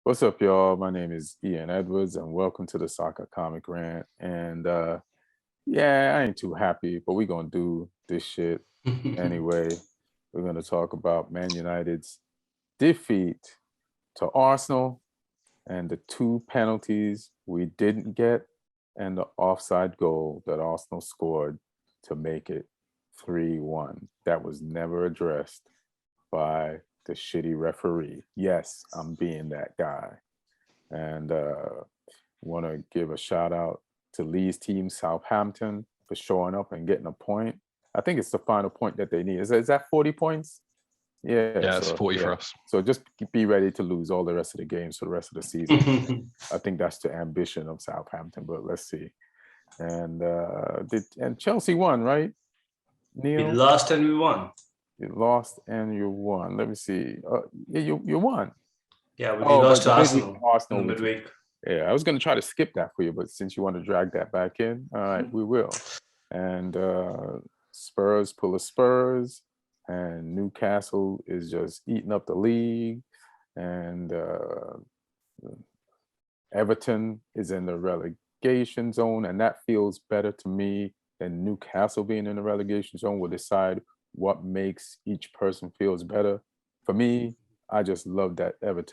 What's up, y'all? My name is Ian Edwards, and welcome to the Soccer Comic Rant. And yeah, I ain't too happy, but we're gonna do this shit anyway. We're gonna talk about Man United's defeat to Arsenal and the two penalties we didn't get, and the offside goal that Arsenal scored to make it 3-1. That was never addressed by the shitty referee. Yes, I'm being that guy. And want to give a shout out to Lee's team, Southampton, for showing up and getting a point. I think it's the final point that they need. Is that 40 points? Yeah, it's 40 for us. So just be ready to lose all the rest of the games for the rest of the season. I think that's the ambition of Southampton, but let's see. And Chelsea won, right? Neil? We lost and we won. You lost and you won. Let me see. You won. Yeah, we lost to Arsenal in the midweek. Yeah, I was going to try to skip that for you, but since you want to drag that back in, all right, we will. And Spurs pull a Spurs, and Newcastle is just eating up the league, and Everton is in the relegation zone, and that feels better to me than Newcastle being in the relegation zone. We'll decide what makes each person feels better. For me, I just love that the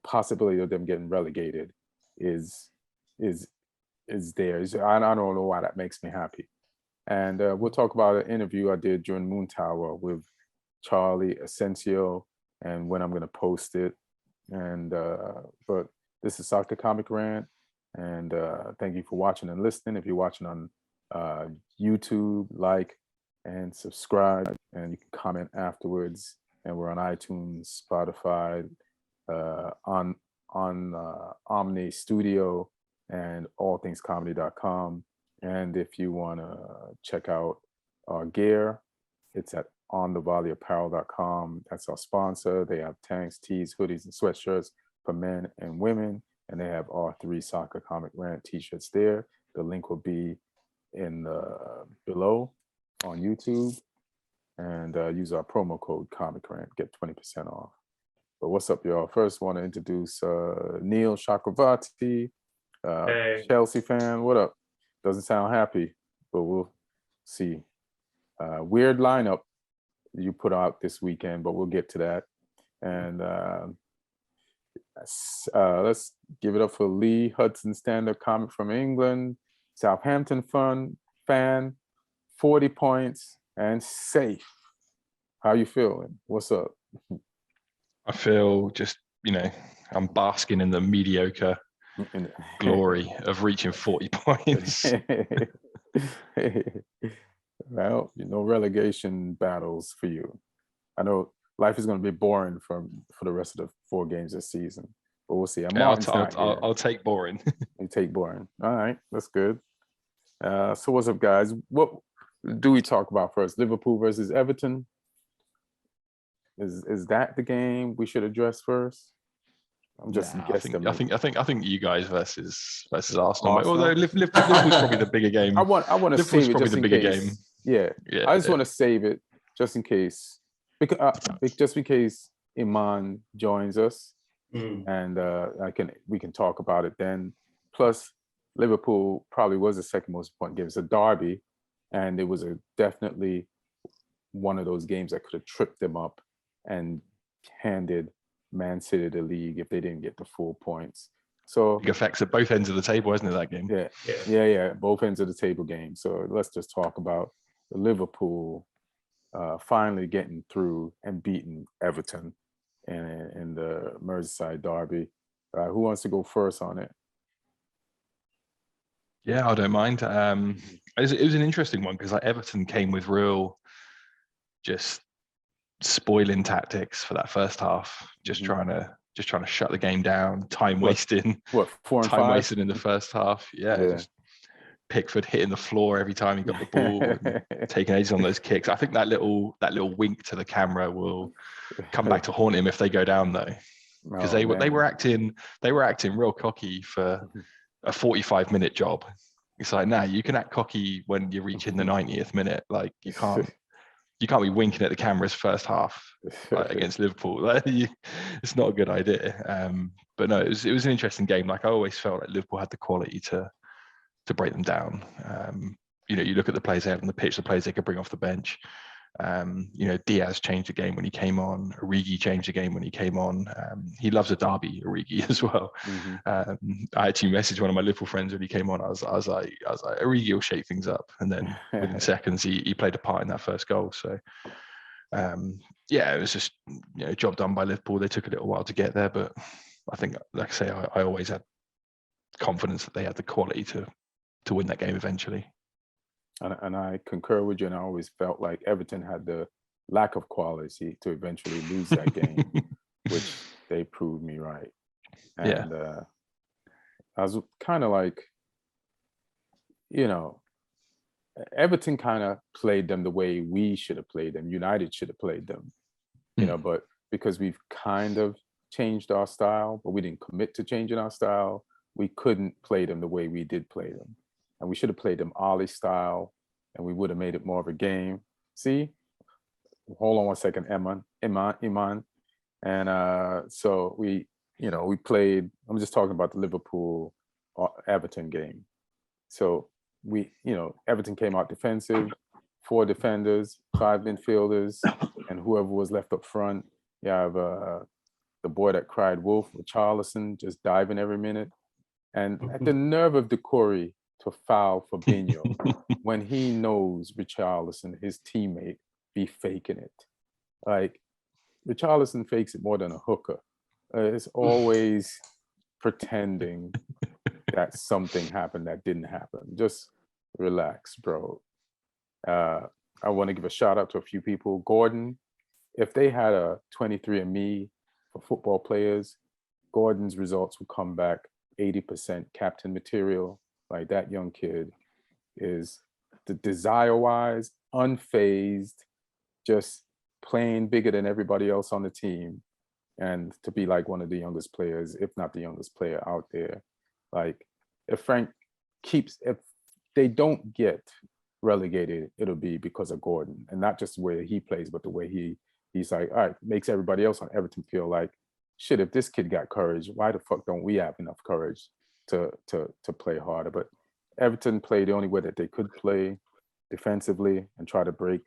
possibility of them getting relegated is there. I don't know why that makes me happy. And we'll talk about an interview I did during Moon Tower with Charlie Asensio and when I'm going to post it. And but this is Soccer Comic Rant, and thank you for watching and listening. If you're watching on YouTube, like and subscribe, and you can comment afterwards. And we're on iTunes, Spotify, on Omni Studio, and allthingscomedy.com. And if you want to check out our gear, it's at onthevolleyapparel.com. That's our sponsor. They have tanks, tees, hoodies, and sweatshirts for men and women. And they have our 3 Soccer Comic Rant t-shirts there. The link will be in below on YouTube. And use our promo code Comic Rant, get 20% off. But what's up, y'all? First, want to introduce Neil Chakravarty, Hey. Chelsea fan. What up? Doesn't sound happy, but we'll see. Weird lineup you put out this weekend, but we'll get to that. And let's give it up for Lee Hudson, stand-up comic from England, Southampton fan, 40 points and safe. How you feeling? What's up? I feel just, I'm basking in the mediocre glory of reaching 40 points. Well, relegation battles for you. I know life is going to be boring for the rest of the 4 games this season, but we'll see. I'll take boring. You take boring. All right, that's good. So what's up, guys? What do we talk about first? Liverpool versus Everton. Is that the game we should address first? I'm just guessing. I think you guys versus Arsenal. Although Liverpool's probably the bigger game. I want to save it just in case. Yeah. I just want to save it just in case, just in case Emman joins us, and we can talk about it then. Plus, Liverpool probably was the second most important game. It's a derby, and it was definitely one of those games that could have tripped them up and handed Man City the league if they didn't get the full points. So big effects at both ends of the table, isn't it, that game? Yeah. Both ends of the table game. So let's just talk about the Liverpool finally getting through and beating Everton in the Merseyside derby. Who wants to go first on it? Yeah, I don't mind. It was an interesting one because Everton came with real just spoiling tactics for that first half, just trying to shut the game down, time wasting. What, 4 and 5? Time wasted in the first half. Yeah. Just Pickford hitting the floor every time he got the ball, and taking ages on those kicks. I think that little wink to the camera will come back to haunt him if they go down though, because they were acting real cocky for a 45-minute job. It's like, nah, you can act cocky when you're reaching the 90th minute. Like you you can't be winking at the cameras first half against Liverpool. It's not a good idea. But no, it was an interesting game. Like I always felt like Liverpool had the quality to break them down. You look at the players they had on the pitch, the players they could bring off the bench. Diaz changed the game when he came on. Origi changed the game when he came on. He loves a derby, Origi, as well. Mm-hmm. I actually messaged one of my Liverpool friends when he came on. I was like, Origi will shake things up, and then within seconds he played a part in that first goal. So it was just job done by Liverpool. They took a little while to get there, but I think, like I say, I always had confidence that they had the quality to win that game eventually. And I concur with you, and I always felt like Everton had the lack of quality to eventually lose that game, which they proved me right. And I was kind of like, Everton kind of played them the way we should have played them. United should have played them, but because we've kind of changed our style, but we didn't commit to changing our style, we couldn't play them the way we did play them. And we should have played them Ali style, and we would have made it more of a game. See? Hold on one second, Emman. And so we played, I'm just talking about the Liverpool Everton game. So Everton came out defensive, 4 defenders, 5 midfielders, and whoever was left up front. You have the boy that cried wolf, Richarlison, just diving every minute. And at the nerve of Decore to foul Fabinho when he knows Richarlison, his teammate, be faking it. Like, Richarlison fakes it more than a hooker. It's always pretending that something happened that didn't happen. Just relax, bro. I want to give a shout out to a few people. Gordon, if they had a 23andMe for football players, Gordon's results would come back 80% captain material. Like, that young kid is, the desire-wise, unfazed, just playing bigger than everybody else on the team, and to be like one of the youngest players, if not the youngest player out there. Like, if they don't get relegated, it'll be because of Gordon, and not just the way he plays, but the way he's like, all right, makes everybody else on Everton feel like, shit, if this kid got courage, why the fuck don't we have enough courage to play harder? But Everton played the only way that they could play, defensively, and try to break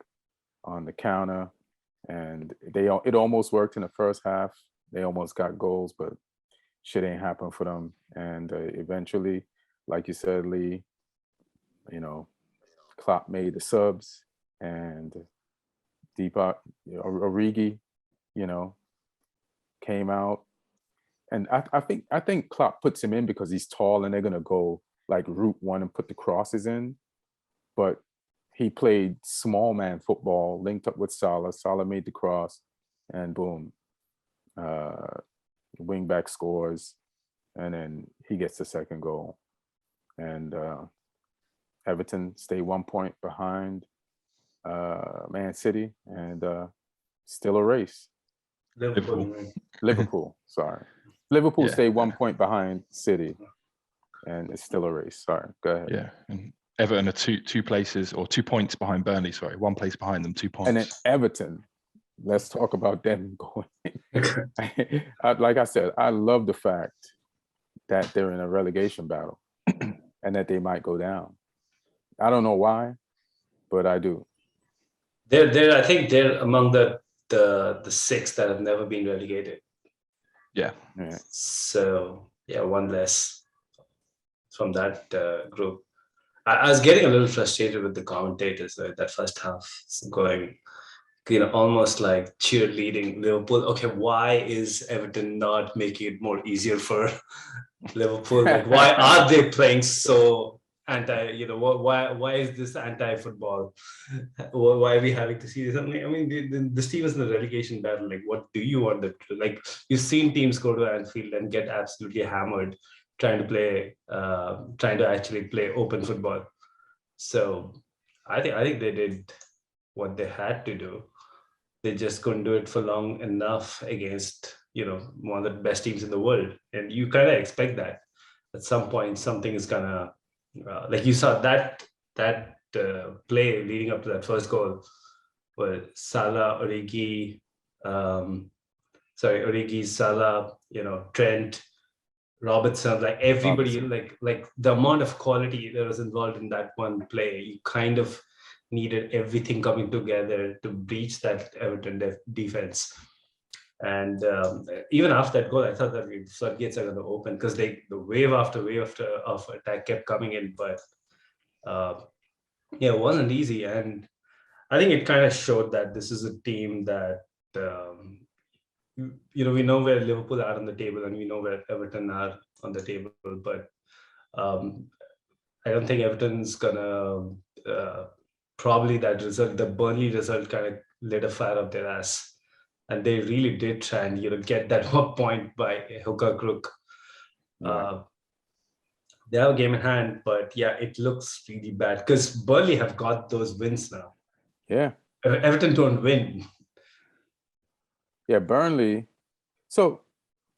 on the counter. And it almost worked in the first half. They almost got goals, but shit ain't happened for them. And eventually, like you said, Lee, Klopp made the subs, and Origi, came out. And I think Klopp puts him in because he's tall and they're gonna go like route one and put the crosses in. But he played small man football, linked up with Salah. Salah made the cross, and boom, wing back scores, and then he gets the second goal. And Everton stay 1 point behind Man City, and still a race. Liverpool, sorry. Liverpool stay 1 point behind City, and it's still a race. Sorry, go ahead. Yeah, and Everton are two places, or 2 points behind Burnley. Sorry, 1 place behind them, 2 points. And then Everton, let's talk about them going. Like I said, I love the fact that they're in a relegation battle and that they might go down. I don't know why, but I do. I think they're among the 6 that have never been relegated. Yeah. So one less from that group. I was getting a little frustrated with the commentators that first half, going, almost like cheerleading Liverpool. Okay, why is Everton not making it more easier for Liverpool? Like, why are they playing so anti? Why is this anti-football? Why are we having to see this? I mean, this team is in the relegation battle. Like, what do you want them to do? Like, you've seen teams go to Anfield and get absolutely hammered trying to actually play open football. So I think they did what they had to do. They just couldn't do it for long enough against, one of the best teams in the world. And you kind of expect that at some point something is gonna, like you saw that play leading up to that first goal. Salah, Origi, Salah, Trent, Robertson, like everybody, like the amount of quality that was involved in that one play, you kind of needed everything coming together to breach that Everton defense. And even after that goal, I thought that the floodgates are going to open because the wave after wave of attack kept coming in. But it wasn't easy. And I think it kind of showed that this is a team that, we know where Liverpool are on the table and we know where Everton are on the table. But I don't think Everton's going to, probably that result, the Burnley result kind of lit a fire up their ass. And they really did try and get that 1 point by hook or crook. Right. They have a game in hand, but yeah, it looks really bad because Burnley have got those wins now. Yeah. Everton don't win. Yeah, Burnley. So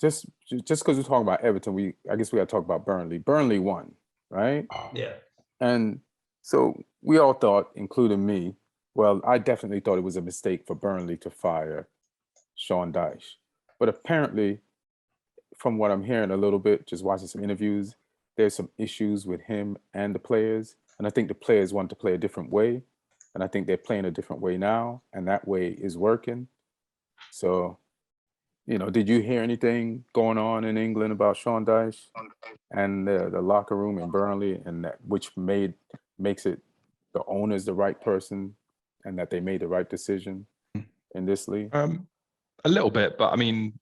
just because we're talking about Everton, I guess we got to talk about Burnley. Burnley won, right? Yeah. And so we all thought, including me, well, I definitely thought it was a mistake for Burnley to fire Sean Dyche. But apparently, from what I'm hearing a little bit, just watching some interviews, there's some issues with him and the players. And I think the players want to play a different way. And I think they're playing a different way now. And that way is working. So, did you hear anything going on in England about Sean Dyche and the locker room in Burnley, and that which makes it the owner's the right person and that they made the right decision in this league? A little bit, but I mean,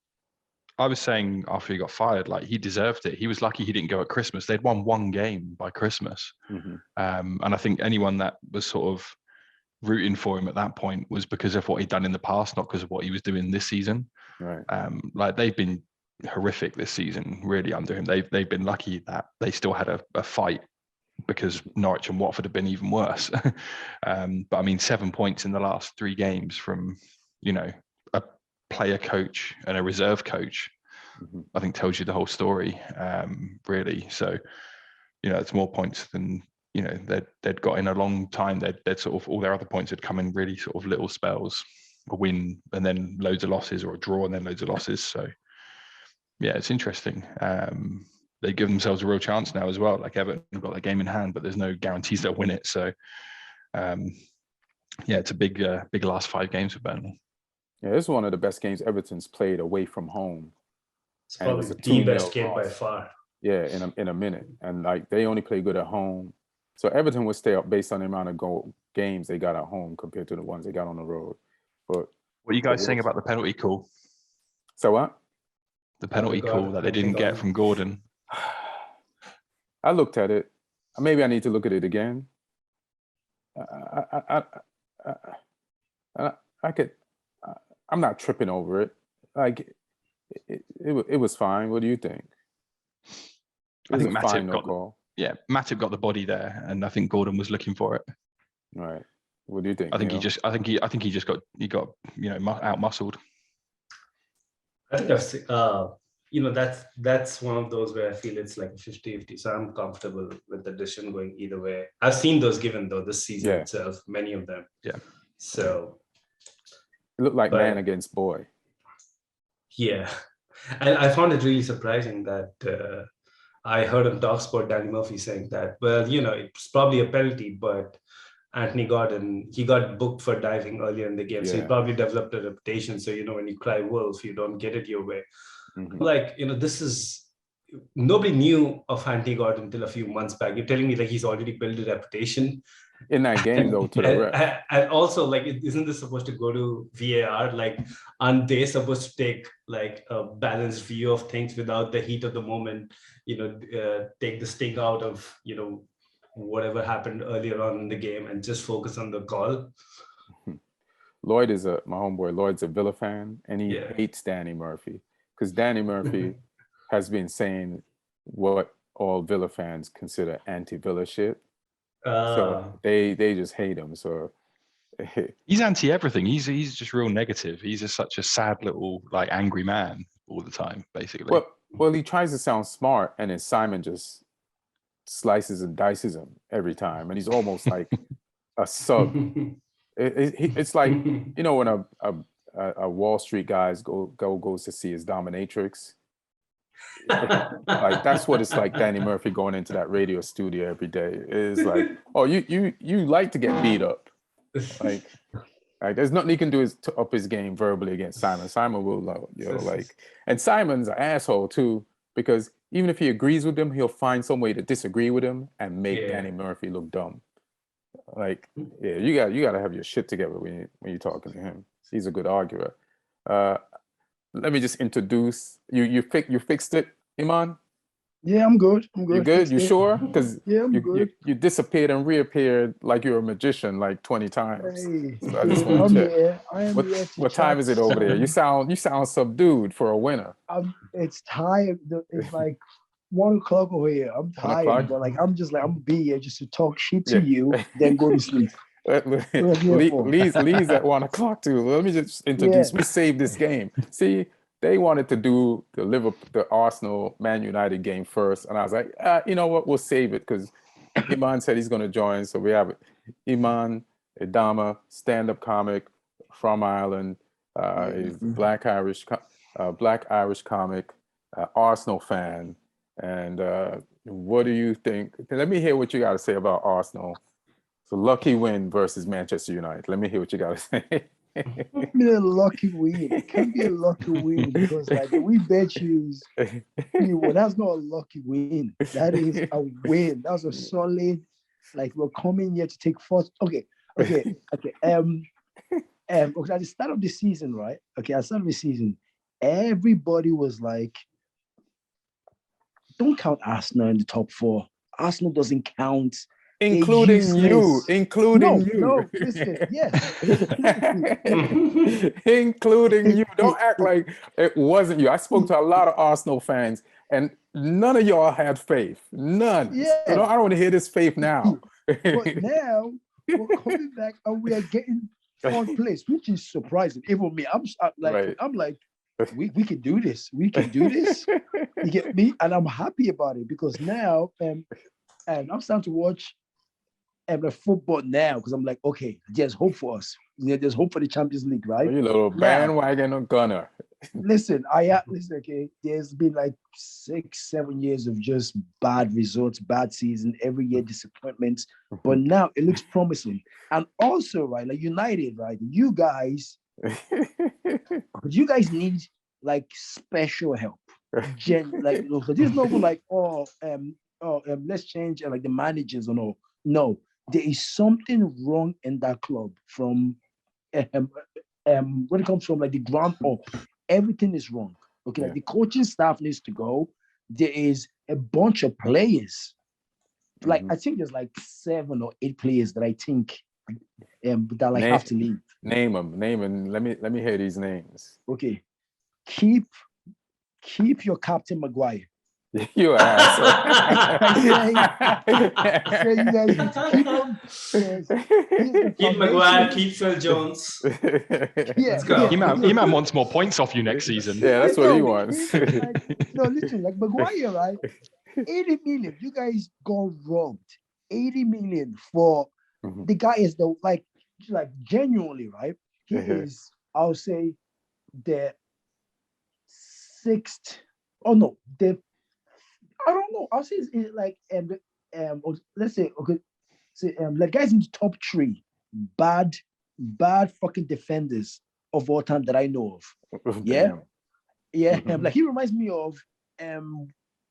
I was saying after he got fired, like he deserved it. He was lucky he didn't go at Christmas. They'd won one game by Christmas. Mm-hmm. And I think anyone that was sort of rooting for him at that point was because of what he'd done in the past, not because of what he was doing this season. Right. Like they've been horrific this season, really under him. They've been lucky that they still had a fight because Norwich and Watford have been even worse. But I mean, 7 points in the last 3 games from, a player coach and a reserve coach, Mm-hmm. I think tells you the whole story, really. So, it's more points than, they'd got in a long time. They'd sort of, all their other points had come in really sort of little spells, a win and then loads of losses, or a draw and then loads of losses. So, yeah, it's interesting. They give themselves a real chance now as well. Like Everton have got their game in hand, but there's no guarantees they'll win it. So, it's a big last 5 games for Burnley. Yeah, this is one of the best games Everton's played away from home. It's probably the best game by far. Yeah, in a minute. And like they only play good at home. So Everton would stay up based on the amount of games they got at home compared to the ones they got on the road. But what are you guys saying about the penalty call? So what? The penalty call that they didn't get from Gordon. I looked at it. Maybe I need to look at it again. I'm not tripping over it. Like it was fine. What do you think? I think Matip got the body there, and I think Gordon was looking for it. Right. What do you think? I think he just got out muscled. I think that's one of those where I feel it's like a 50-50. So I'm comfortable with the decision going either way. I've seen those given though this season itself, many of them. Yeah. So it looked like man against boy. Yeah. And I found it really surprising that I heard on TalkSport Danny Murphy saying that, well, it's probably a penalty, but Anthony Gordon, he got booked for diving earlier in the game. So he probably developed a reputation. So, when you cry wolf, you don't get it your way. Mm-hmm. Like, this is, nobody knew of Anthony Gordon until a few months back. You're telling me like he's already built a reputation in that game though to the ref. And also, like, isn't this supposed to go to VAR? Like, aren't they supposed to take like a balanced view of things without the heat of the moment, take the sting out of, whatever happened earlier on in the game and just focus on the call? Lloyd my homeboy Lloyd's a Villa fan, and he hates Danny Murphy because Danny Murphy has been saying what all Villa fans consider anti-Villa shit. So they just hate him. So he's anti everything. He's just real negative. He's just such a sad little like angry man all the time, basically. Well, he tries to sound smart, and then Simon just slices and dices him every time, and he's almost like a sub It's like, you know, when a Wall Street guys goes to see his dominatrix. Like that's what it's like. Danny Murphy going into that radio studio every day is like, oh, you like to get beat up, like there's nothing he can do is to up his game verbally against Simon. Simon will, and Simon's an asshole too, because even if he agrees with him, he'll find some way to disagree with him and make Danny Murphy look dumb. Like, yeah, you got to have your shit together when you're talking to him. He's a good arguer. Let me just introduce you. You fixed it, Emman? Yeah, I'm good. I'm good. You good? You sure? Because I'm good. You disappeared and reappeared like you're a magician like 20 times. Hey, So I just want to check. Here. I am here to what time is it over there? You sound subdued for a winner. It's tired. It's like 1 o'clock over here. I'm tired, but like I'm be here just to talk shit to you, then go to sleep. Lee's at 1 o'clock too. Let me just introduce. We saved this game. See, they wanted to do the Arsenal Man United game first, and I was like, you know what? We'll save it because Emman said he's going to join. So we have it. Emman Idama, stand-up comic from Ireland. He's Black Irish comic, Arsenal fan. And what do you think? Let me hear what you got to say about Arsenal. So lucky win versus Manchester United. Let me hear what you got to say. It can't be a lucky win. It can't be a lucky win because like we bet you, well, that's not a lucky win. That is a win. That's a solid. Like we're coming here to take first. Okay. At the start of the season, right? Okay, at the start of the season, everybody was like, "Don't count Arsenal in the top 4. Arsenal doesn't count." Including you. No, listen, yes. Including you. Don't act like it wasn't you. I spoke to a lot of Arsenal fans, and none of y'all had faith. None. Yeah. So I don't want to hear this faith now. But now we're coming back and we are getting 4th place, which is surprising. Even me, I'm like, we can do this. We can do this. You get me? And I'm happy about it because now and I'm starting to watch the football now because I'm like, okay, there's hope for us. There's hope for the Champions League, right? You little bandwagon gunner. Listen, okay. There's been like 6-7 years of just bad results, bad season, every year disappointments. But now it looks promising. And also, right, like United, right? You guys need like special help. This is not like, let's change like the managers or no. No, there is something wrong in that club from when it comes from like the ground up. Everything is wrong. Okay, like the coaching staff needs to go. There is a bunch of players. Like I think there's like 7 or 8 players that I think that like have to leave. Name them. Let me hear these names. Okay, keep your Captain Maguire. You asshole. Keep Maguire, keep Phil Jones. Let's go. Emman wants more points off you next season. Yeah, that's what he wants. Listen, like Maguire, right? 80 million. You guys got robbed. 80 million for the guy is like genuinely, right? He is, I'll say, the 6th. Oh no, I don't know. I'll say it's like let's say like guys in the top 3 bad fucking defenders of all time that I know of. Yeah. Like he reminds me of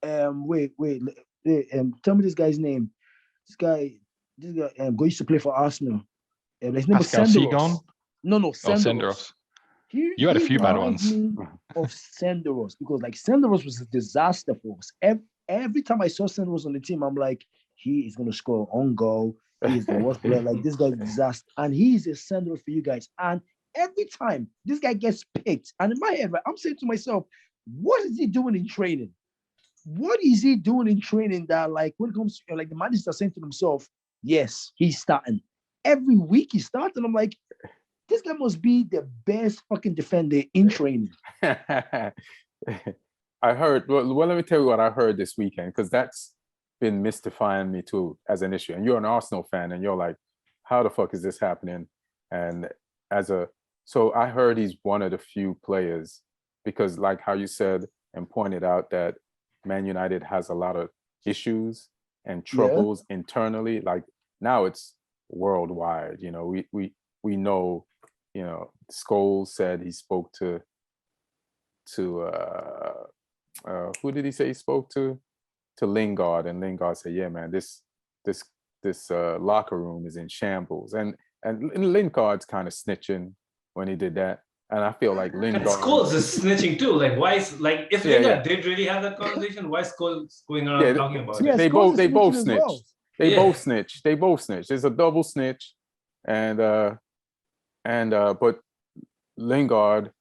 tell me this guy's name. This guy used to play for Arsenal. His name was Senderos. No, Senderos. You had a few bad ones. Of Senderos because like Senderos was a disaster for us. Every time I saw Senderos on the team, I'm like, he is going to score on goal. He is the worst player. Like this guy's a disaster, and he's a Senderos for you guys. And every time this guy gets picked, and in my head, I'm saying to myself, what is he doing in training? What is he doing in training that like when it comes to like the managers are saying to themselves, yes, he's starting every week. He's starting. I'm like, this guy must be the best fucking defender in training. I heard, well, let me tell you what I heard this weekend, because that's been mystifying me too as an issue. And you're an Arsenal fan, and you're like, how the fuck is this happening? And so I heard he's one of the few players, because like how you said and pointed out that Man United has a lot of issues and troubles internally. Like now it's worldwide. You know, we know. You know, Scholes said he spoke to who did he say he spoke to? To Lingard, and Lingard said, "Yeah, man, this locker room is in shambles." And Lingard's kind of snitching when he did that. And I feel like Lingard. And Scholes is snitching too. Like, why is like if Lingard did really have that conversation, why is Scholes going around talking about it? They both snitched. Well. They both snitched. They both snitched. There's a double snitch, and but Lingard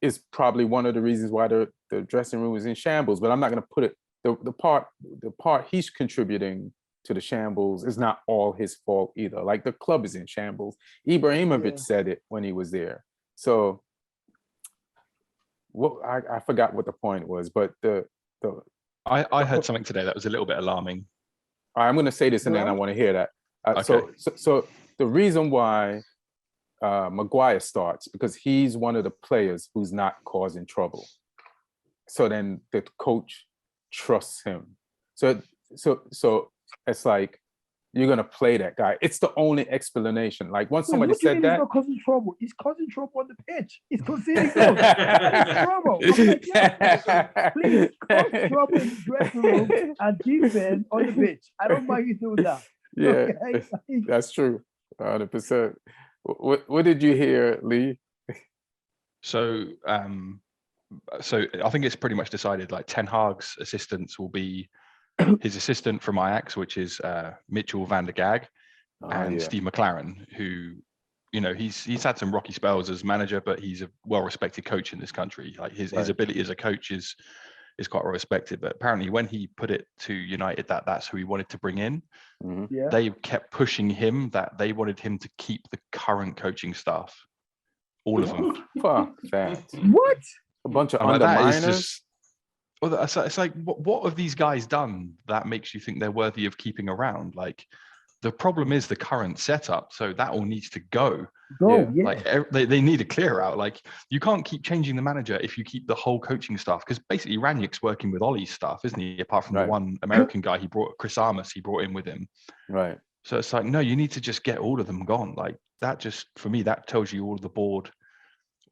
is probably one of the reasons why the dressing room is in shambles. But I'm not going to put it. The part he's contributing to the shambles is not all his fault either. Like the club is in shambles. Ibrahimovic said it when he was there. So I forgot what the point was, but I heard something today that was a little bit alarming. I'm going to say this and then I want to hear that. Okay. So the reason why Maguire starts, because he's one of the players who's not causing trouble. So then the coach trusts him. So it's like you're gonna play that guy. It's the only explanation. Like once somebody said that, he's not causing trouble. He's causing trouble on the pitch. He's conceding goals. He's trouble. Like, please cause trouble in the dressing room and defense on the pitch. I don't mind you doing that. Yeah, okay? That's true. 100%. What did you hear, Lee? So I think it's pretty much decided. Like Ten Hag's assistants will be his assistant from Ajax, which is Mitchell van der Gag, and Steve McLaren, who, you know, he's had some rocky spells as manager, but he's a well-respected coach in this country. Like his ability as a coach is quite well respected. But apparently, when he put it to United that that's who he wanted to bring in, they kept pushing him that they wanted him to keep the current coaching staff, all of them. Fuck that! What? A bunch of underminers. Well, it's like, what have these guys done that makes you think they're worthy of keeping around? Like, the problem is the current setup, so that all needs to go. Like, they need a clear out. Like, you can't keep changing the manager if you keep the whole coaching staff, because basically Ranić's working with Ollie's staff, isn't he? Apart from the one American guy he brought, Chris Armas, he brought in with him. Right. So it's like, no, you need to just get all of them gone. Like, that just, for me, that tells you all of the board.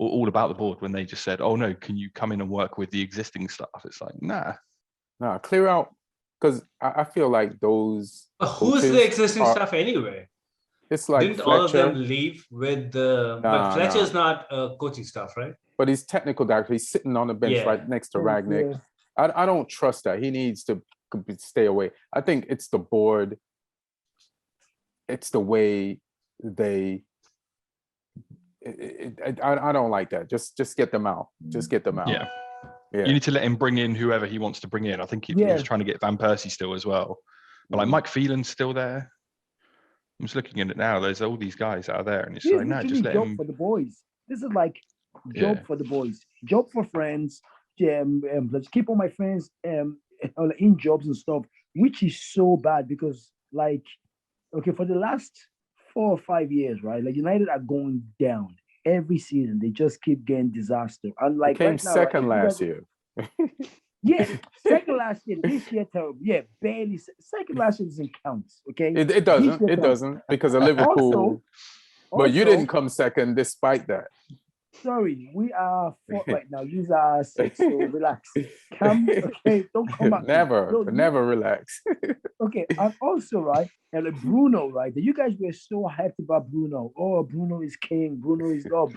All about the board when they just said, "Oh no, can you come in and work with the existing stuff?" It's like, nah, clear out, because I feel like those. Who's the existing staff anyway? It's like didn't all of them leave with the? But Fletcher's not coaching staff, right? But he's technical director. He's sitting on the bench right next to Ragnick. I don't trust that. He needs to stay away. I think it's the board. It's the way they. I don't like that. Just get them out. Just get them out. Yeah. You need to let him bring in whoever he wants to bring in. I think he was trying to get Van Persie still as well. But like Mike Phelan's still there. I'm just looking at it now. There's all these guys out there, and it's like, no, just let him. For the boys. This is like job for the boys. Job for friends. Let's keep all my friends in jobs and stuff, which is so bad because, like, okay, for the last 4 or 5 years, right? Like United are going down every season. They just keep getting disaster. And like came second last year. Second last year. This year, terrible. Yeah, barely. Second last year doesn't count. Okay, it doesn't. It doesn't because of Liverpool. But you didn't come second despite that. Sorry, we are 4th right now. You are 6th, so relax. Okay, don't come back. Never relax. Okay, and also, right, and Bruno, right, you guys were so hyped about Bruno. Oh, Bruno is king. Bruno is a flop.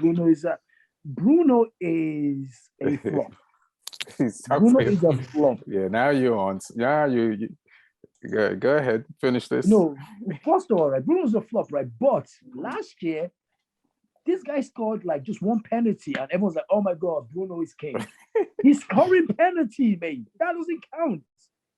Bruno is a flop. Yeah, now you're on. Now you go ahead, finish this. No, first of all, right, Bruno's a flop, right? But last year, this guy scored like just one penalty, and everyone's like, "Oh my God, Bruno is king." He's scoring penalty, mate. That doesn't count.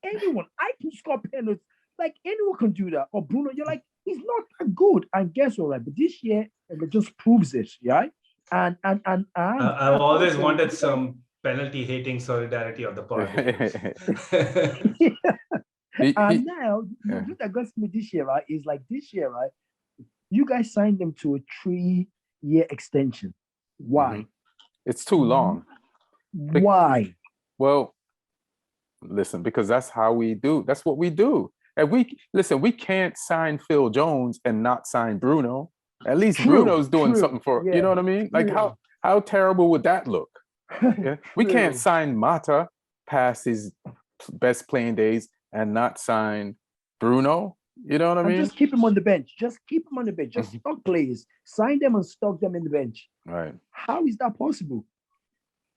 Anyone, I can score penalties. Like anyone can do that. Or Bruno, you're like, he's not that good. And guess what? Right? But this year, it just proves it, right? And I've always wanted some penalty hating solidarity of the party. And now, the thing that got me this year, right, is like this year, right? You guys signed them to a 3-year extension. Why? It's too long. Why? Well, listen, because that's how we do. That's what we do. And we can't sign Phil Jones and not sign Bruno. At least Bruno's doing something for, you know what I mean? Like how terrible would that look? Yeah? We can't sign Mata past his best playing days and not sign Bruno. You know what I mean? Just keep him on the bench. Just keep him on the bench. Just stock players. Sign them and stock them in the bench. Right. How is that possible?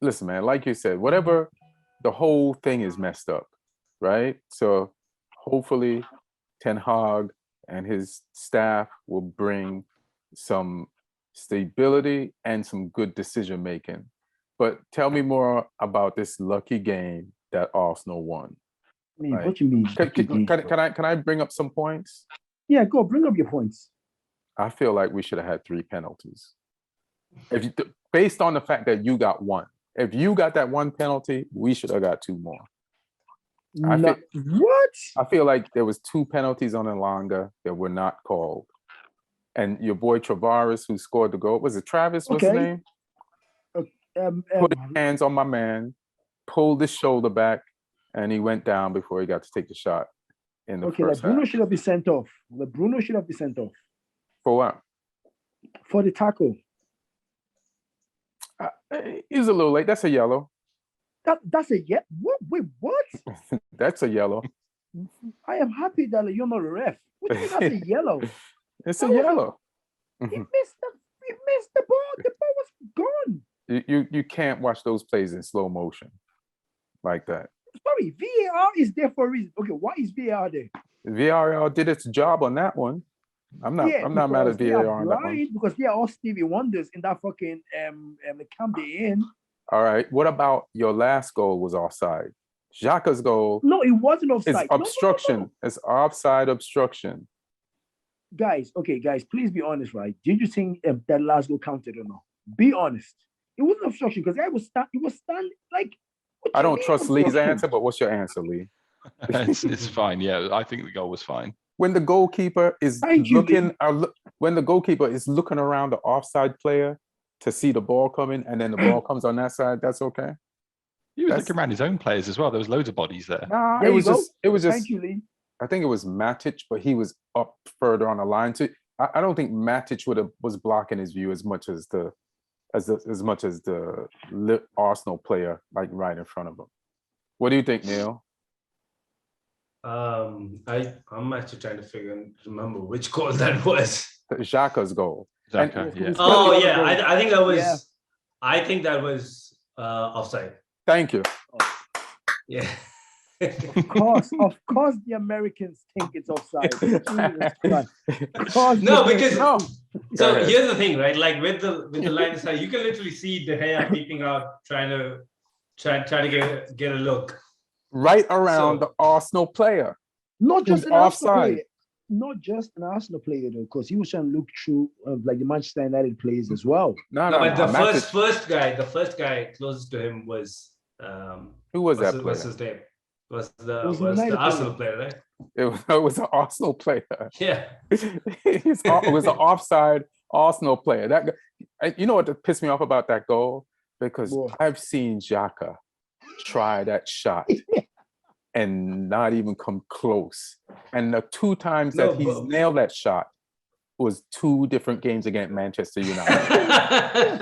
Listen, man, like you said, whatever, the whole thing is messed up, right? So hopefully Ten Hag and his staff will bring some stability and some good decision making. But tell me more about this lucky game that Arsenal won. I mean, what you mean? Can I bring up some points? Yeah, go bring up your points. I feel like we should have had 3 penalties. Based on the fact that you got 1. If you got that 1 penalty, we should have got 2 more. What? I feel like there was 2 penalties on Elanga that were not called. And your boy Travaris, who scored the goal, was it Travis? What's his name? Put his hands on my man, pulled his shoulder back, and he went down before he got to take the shot in the first Bruno half. should have been sent off. Bruno should have been sent off. For what? For the tackle. He was a little late. That's a yellow. That's a what? Wait, what? That's a yellow. I am happy that you're not a ref. What do you mean that's a yellow? It's a yellow. He missed the ball. The ball was gone. You can't watch those plays in slow motion like that. Sorry, VAR is there for a reason. Okay, why is VAR there? VAR did its job on that one. I'm not mad at VAR on that one. Because they are all Stevie Wonders in that fucking the camp they're in. All right. What about your last goal was offside? Xhaka's goal. No, it wasn't offside. It's obstruction. No. It's offside obstruction. Guys, please be honest, right? Did you think that last goal counted or not? Be honest. It wasn't obstruction because it was stand like. I don't trust Lee's answer, but what's your answer, Lee? It's fine. Yeah, I think the goal was fine. When the goalkeeper is looking around the offside player to see the ball coming, and then the ball comes on that side, that's okay. He was looking around his own players as well. There was loads of bodies there. Nah, it was just. Thank you, Lee. I think it was Matic, but he was up further on the line too. I don't think Matic was blocking his view as much as the Arsenal player, like right in front of him. What do you think, Neil? I'm actually trying to remember which goal that was. Xhaka's goal. Xhaka, yeah. Oh yeah, I think that was. Yeah. I think that was offside. Thank you. Yeah. Of course, the Americans think it's offside. So here's the thing, right? Like with the line of sight, you can literally see De Gea peeping out, trying to get a look. Right around the Arsenal player. Not just an Arsenal player. Not just an Arsenal player though, because he was trying to look through like the Manchester United players as well. But the first guy closest to him was who was that player? What's his name? Was the Arsenal player, right? It was an Arsenal player. Yeah. It was an offside Arsenal player. That guy, you know what pissed me off about that goal? Because I've seen Xhaka try that shot and not even come close. And the 2 times that he's nailed that shot was 2 different games against Manchester United.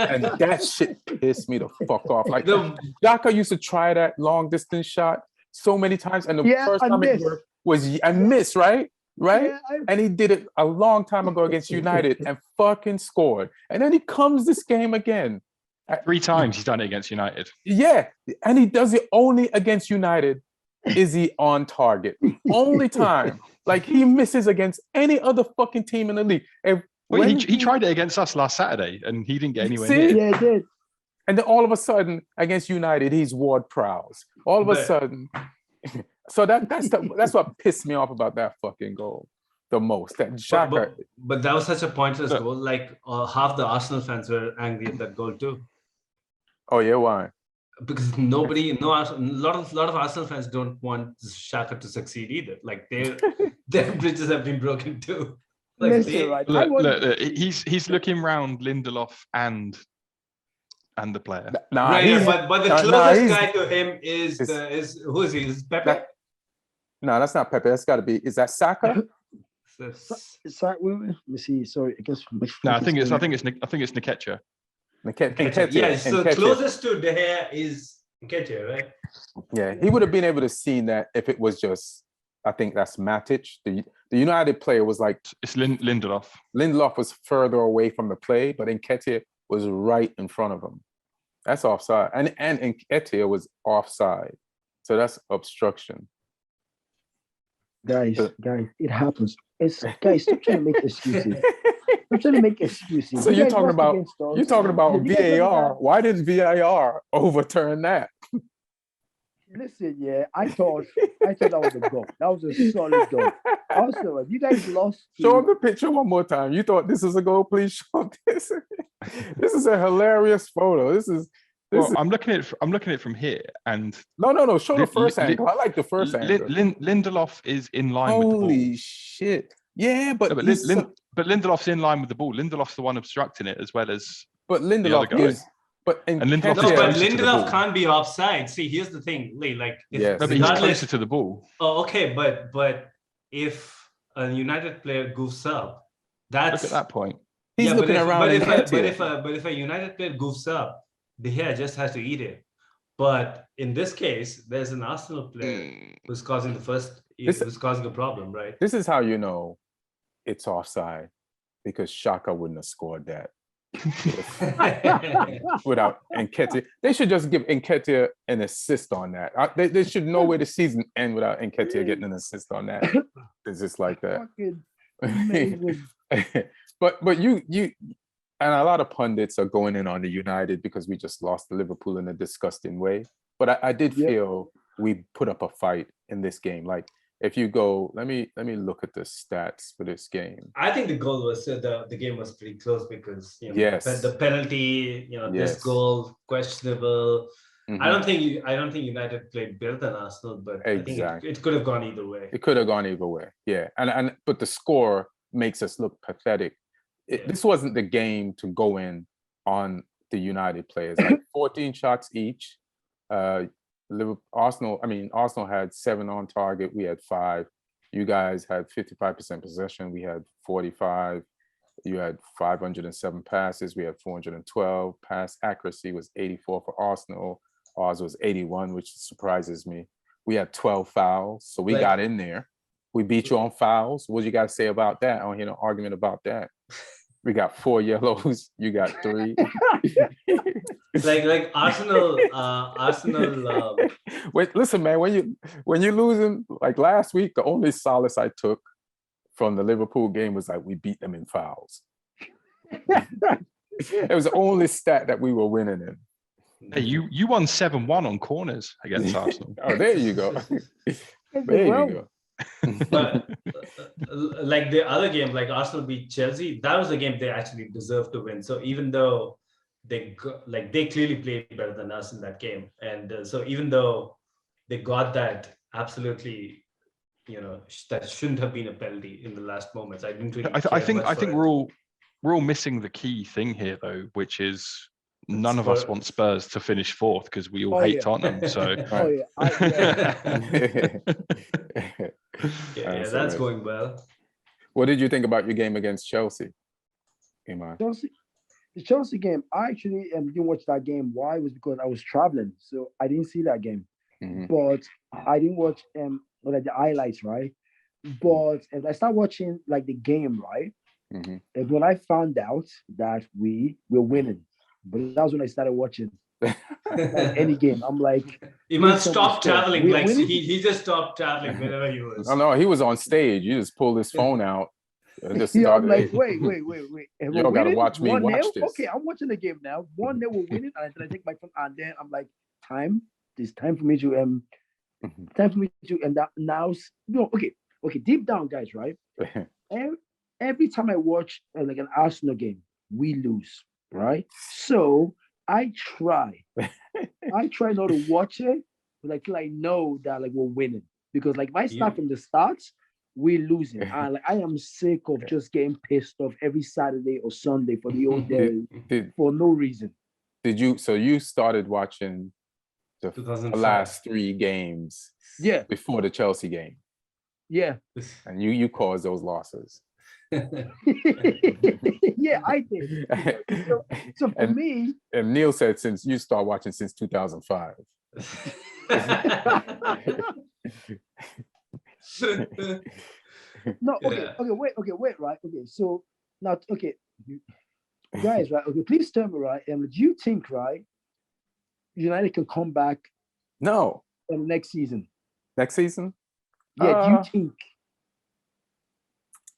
And that shit pissed me the fuck off. Like Xhaka used to try that long distance shot so many times, and the first time it worked was I missed, right? Yeah, and he did it a long time ago against United and fucking scored. And then he comes this game again. 3 times he's done it against United. Yeah, and he does it only against United. Is he on target? Only time. Like he misses against any other fucking team in the league. And he tried it against us last Saturday, and he didn't get anywhere near. Yeah, he did. And then all of a sudden, against United, he's Ward-Prowse. All of a sudden, so that's what pissed me off about that fucking goal the most. That Xhaka. But that was such a pointless goal. Like half the Arsenal fans were angry at that goal too. Oh yeah, why? Because a lot of Arsenal fans don't want Xhaka to succeed either. Like their bridges have been broken too. Like Listen, they, right? Look, he's looking round Lindelof and the player. Nah, right, he's but the nah, closest he's- guy to him is who is he? Is Pepe? no, that's not Pepe. That's got to be. Is that Saka? Sorry, wait, let me see. Sorry, against No, I think it's Nketiah. Yeah, so closest to De Gea is Nketiah, right? Yeah, he would have been able to see that if it was just. I think that's Matic. The United player was like It's Lindelof. Lindelof was further away from the play, but Nketiah was right in front of him. That's offside, and Nketiah was offside, so that's obstruction. guys, it happens. Guys, stop trying to make excuses. I'm trying to make excuses. So You you're guys talking lost about against us. Yeah, you guys VAR. lost Why did VAR overturn that? Listen, yeah, I thought that was a goal. That was a solid goal. Also, if you guys lost, Show him the picture one more time. You thought this is a goal? Please show him this. This is a hilarious photo. I'm looking at it from here, and no. Show the first angle. I like the first angle. Lindelof is in line with the ball. Holy shit! Yeah, but but Lindelof's in line with the ball. Lindelof's the one obstructing it as well as. But Lindelof guy. is. But Lindelof No, is but closer to the ball. Lindelof can't be offside. See, here's the thing, Lee. Like, Yes. No, but he's closer to the ball. Oh, okay, but if a United player goofs up, that's Look at that point. He's yeah, looking around. But if a United player goofs up, De Gea just has to eat it. But in this case, there's an Arsenal player who's causing who's causing a problem, right? This is how you know it's offside, because Xhaka wouldn't have scored that without Nketiah. They should just give Nketiah an assist on that. They should no way the season end without Nketiah getting an assist on that. It's just like that. fucking amazing. but you and a lot of pundits are going in on the United because we just lost to Liverpool in a disgusting way. But I did feel we put up a fight in this game. Like, if you go, let me look at the stats for this game. I think the goal was the game was pretty close because the penalty, this goal questionable. Mm-hmm. I don't think United played better than Arsenal, but exactly. I think it could have gone either way. It could have gone either way, yeah. And but the score makes us look pathetic. This wasn't the game to go in on the United players. Like 14 shots each. Arsenal had 7 on target. We had 5. You guys had 55% possession. We had 45. You had 507 passes. We had 412. Pass accuracy was 84 for Arsenal. Ours was 81, which surprises me. We had 12 fouls, so we got in there. We beat you on fouls. What do you got to say about that? I don't hear no argument about that. We got 4 yellows. You got 3. like Arsenal. Wait, listen, man. When you losing, like last week, the only solace I took from the Liverpool game was like we beat them in fouls. It was the only stat that we were winning in. Hey, you won 7-1 on corners against Arsenal. Oh, there you go. There you go. But like the other game, like Arsenal beat Chelsea, that was a game they actually deserved to win. So even though they clearly played better than us in that game, and so even though they got that absolutely, that shouldn't have been a penalty in the last moments. I didn't really. I think we're all missing the key thing here though, which is none of us want Spurs to finish 4th because we all hate Tottenham. So. That's going well. What did you think about your game against Chelsea, Emman? The Chelsea game, I actually didn't watch that game. Why? Was because I was traveling, so I didn't see that game. Mm-hmm. But I didn't watch the highlights, right? But as I started watching like the game, right? Mm-hmm. And when I found out that we were winning, but that was when I started watching any game. I'm like, you must stop traveling. Like he just stopped traveling wherever he was. Oh no, he was on stage. You just pulled his phone out. And just I'm like, wait. You don't gotta watch me watch this. Okay, I'm watching the game now. 1-0 we're winning, and then I take my phone, and then I'm like, it's time for me to and that now okay, deep down, guys, right? Every time I watch like an Arsenal game, we lose, right? So I try not to watch it, but like till I know that like we're winning, because like if I start from the start, we're losing. And like, I am sick of just getting pissed off every Saturday or Sunday for the old day for no reason. So you started watching the 2005. last 3 games before the Chelsea game. Yeah. And you caused those losses. Yeah, I did. So for me. And Neil said since you start watching since 2005. No, wait, right? Okay, so now, guys, right? Okay, please tell me, right? Do you think, right, United can come back? No. Next season. Next season? Yeah, do you think?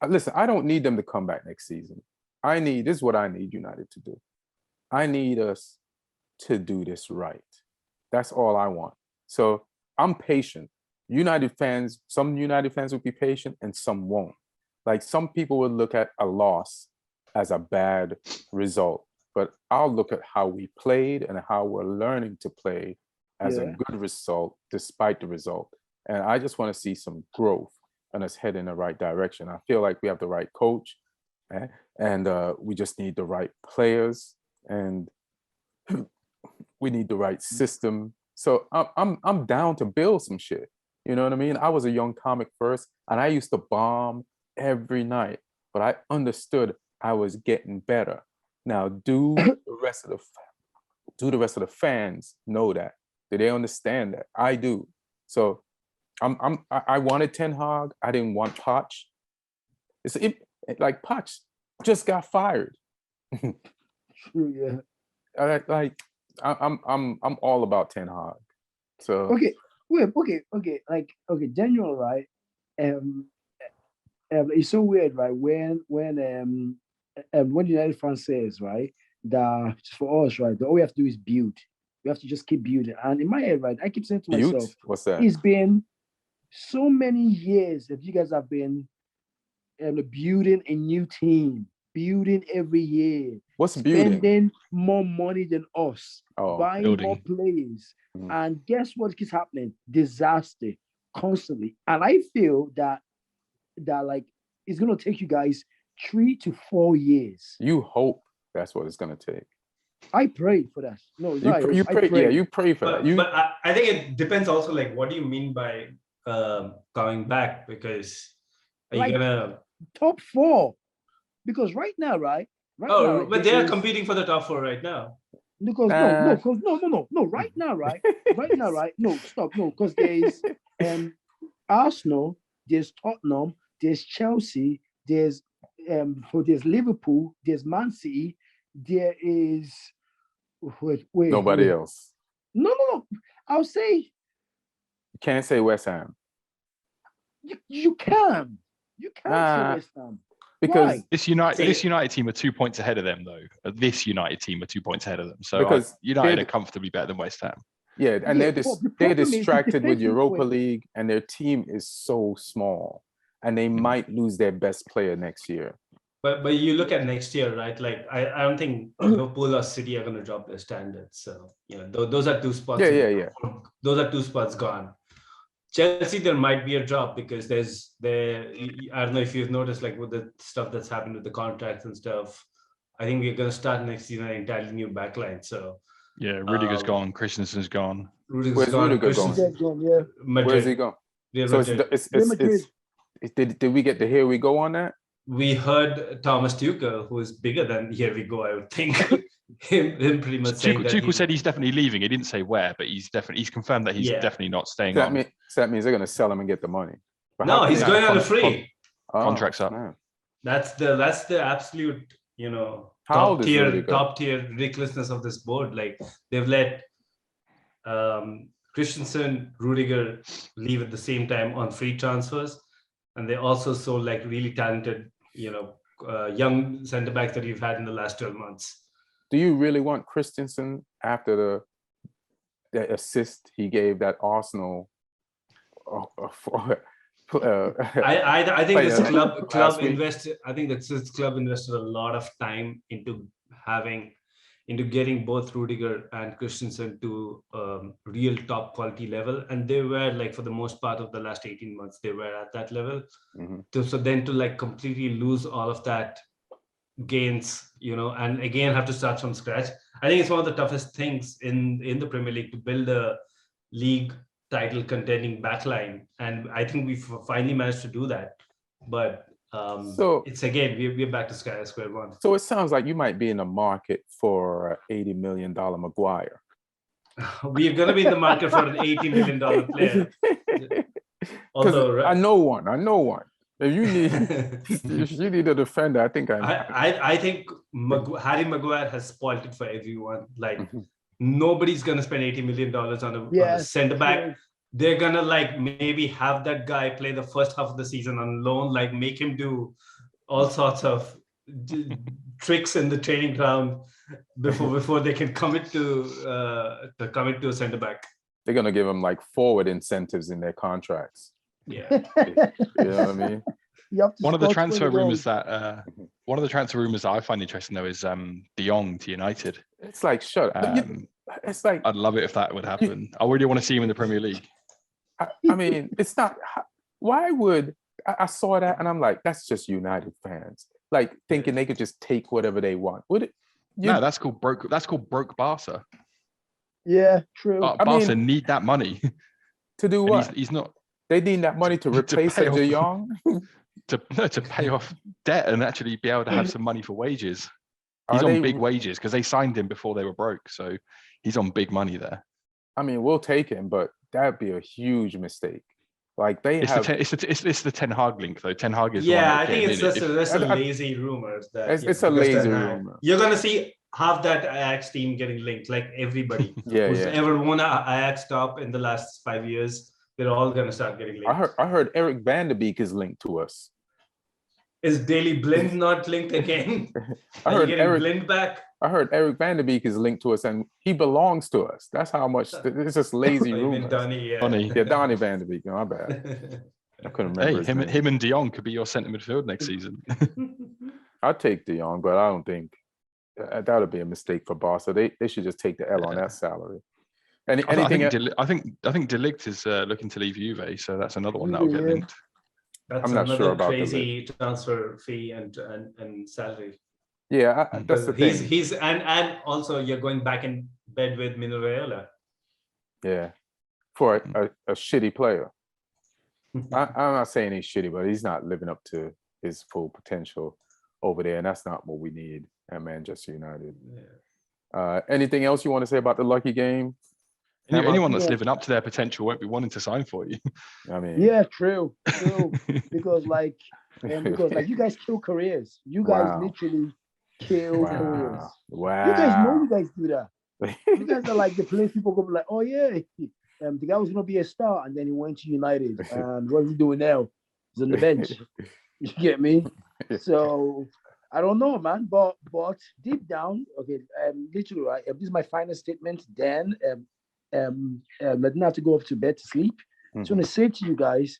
Listen, I don't need them to come back next season. This is what I need United to do. I need us to do this right. That's all I want. So I'm patient. Some United fans will be patient and some won't. Like some people would look at a loss as a bad result, but I'll look at how we played and how we're learning to play as a good result despite the result. And I just want to see some growth and us head in the right direction. I feel like we have the right coach and we just need the right players and we need the right system. So I'm down to build some shit. You know what I mean? I was a young comic first and I used to bomb every night, but I understood I was getting better. Now, do the rest of the fans know that? Do they understand that? I do. So I wanted Ten Hag. I didn't want Poch. Like Poch just got fired. True, yeah. I'm all about Ten Hag. So Daniel, right? It's so weird, right? When United fans says, right, that for us, right, all we have to do is build. We have to just keep building. And in my head, right, I keep saying to myself, what's that? It's been so many years that you guys have been building a new team, building every year. What's building? Spending more money than us, buying building. more players. And guess what keeps happening? Disaster constantly. And I feel that like it's gonna take you guys 3 to 4 years. You hope that's what it's gonna take. I pray for that. No, you pray. Yeah, you pray for that. But I think it depends also. Like, what do you mean by coming back? Because are you gonna top 4? Because right now, right? But they are competing for the top 4 right now. Because no. Right now, right? Right now, right? No, stop. No, because there's Arsenal, there's Tottenham, there's Chelsea, there's Liverpool, there's Man City, there is nobody else. No. I'll say you can't say West Ham. You can. You can't say West Ham. Because this United team are 2 points ahead of them, though. This United team are 2 points ahead of them. So because United are comfortably better than West Ham. Yeah, and they're distracted with Europa League, and their team is so small, and they might lose their best player next year. But you look at next year, right? Like I don't think Liverpool or City are going to drop their standards. So those are 2 spots. Yeah. Those are 2 spots gone. Chelsea, there might be a drop because I don't know if you've noticed, like with the stuff that's happened with the contracts and stuff. I think we're going to start next season an entirely new backline. So yeah, Rudiger's gone, Christensen's gone. Where's Rudiger going? Madrid. Where's he going? So did we get the here we go on that? We heard Thomas Tuchel, who is bigger than here we go, I would think. him pretty much saying that Tuchel said he's definitely leaving. He didn't say where, but he's confirmed that he's definitely not staying on. So that means they're going to sell him and get the money. But no, he's going on a free. Contract's up. Man. That's the absolute, top tier ridiculousness of this board. Like they've let Christensen, Rudiger leave at the same time on free transfers, and they also sold like really talented, young centre backs that you've had in the last 12 months. Do you really want Christensen after the assist he gave that Arsenal? I think this club invested. I think that this club invested a lot of time into having into getting both Rudiger and Christensen to real top quality level. And they were like, for the most part of the last 18 months, they were at that level. So then to like completely lose all of that gains, and again have to start from scratch. I think it's one of the toughest things in the Premier League to build a league title contending backline. And I think we've finally managed to do that. But so it's again, we're back to square one. So it sounds like you might be in the market for $80 million Maguire. We're going to be in the market for an $80 million player. Although I know one. If you need a defender, I think I think Harry Maguire has spoiled it for everyone. Like nobody's going to spend $80 million on a centre back. They're gonna like maybe have that guy play the first half of the season on loan, like make him do all sorts of tricks in the training ground before they can commit to a centre back. They're gonna give him like forward incentives in their contracts. Yeah, you know what I mean. One of the transfer rumors that I find interesting though is De Jong to United. It's like it's like I'd love it if that would happen. I really want to see him in the Premier League. I mean, it's not. Why would I saw that and I'm like, that's just United fans, like thinking they could just take whatever they want. Would it? No, that's called broke. That's called broke Barca. Yeah, true. Barca need that money to do what? He's not. They need that money to replace De Jong. to pay off debt and actually be able to have some money for wages. He's on big wages because they signed him before they were broke, so he's on big money there. I mean, we'll take him, but that'd be a huge mistake. Like it's the Ten Hag link though. Ten Hag is I think it's just a lazy rumor. It's a lazy rumor. You're gonna see half that Ajax team getting linked, like everybody who's ever won an Ajax top in the last 5 years. They're all gonna start getting linked. I heard Eric Van der Beek is linked to us. Is Daley Blind not linked again? Are you getting Blind back? I heard Eric Van der Beek is linked to us, and he belongs to us. That's how much. It's just lazy rumors. Donny Van der Beek. No, my bad. I couldn't remember. Hey, him and De Jong could be your centre midfield next season. I'd take De Jong, but I don't think that would be a mistake for Barca. They should just take the L on that salary. I think De Ligt is looking to leave Juve, so that's another one that will get linked. That's I'm not sure about crazy transfer fee and salary. Yeah, that's the thing. He's and also you're going back in bed with Mino Raiola. Yeah, for a shitty player. I'm not saying he's shitty, but he's not living up to his full potential over there, and that's not what we need at Manchester United. Yeah. Anything else you want to say about the lucky game? Anyone that's living up to their potential won't be wanting to sign for you. I mean, yeah, true. because you guys kill careers. You guys literally kill careers. Wow. You guys know you guys do that. You guys are like the place people go like, oh yeah, the guy was gonna be a star, and then he went to United, and what's he doing now? He's on the bench. You get me? So I don't know, man. But deep down, okay, literally, right, this is my final statement. Then I didn't have to go up to bed to sleep. I just want to say to you guys,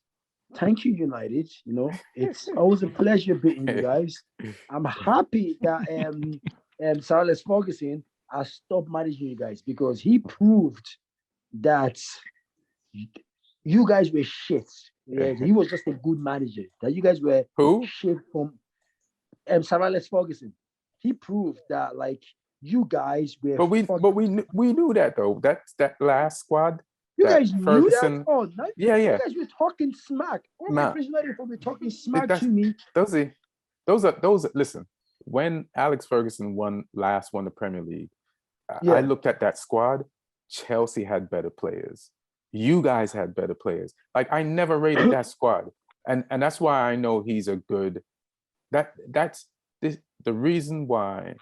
thank you, United. You know, it's always a pleasure beating you guys. I'm happy that Sir Alex Ferguson has stopped managing you guys because he proved that you guys were shit. Yeah, he was just a good manager. That you guys were shit from Sir Alex Ferguson. He proved that like you guys were. But we knew that though. That last squad. You guys Ferguson, knew that? Oh, no. Yeah. You guys were talking smack. All my friends were talking smack to me. Those are. Listen, when Alex Ferguson won the Premier League, I looked at that squad. Chelsea had better players. You guys had better players. Like I never rated that squad, and that's why I know he's a good. That's the reason why.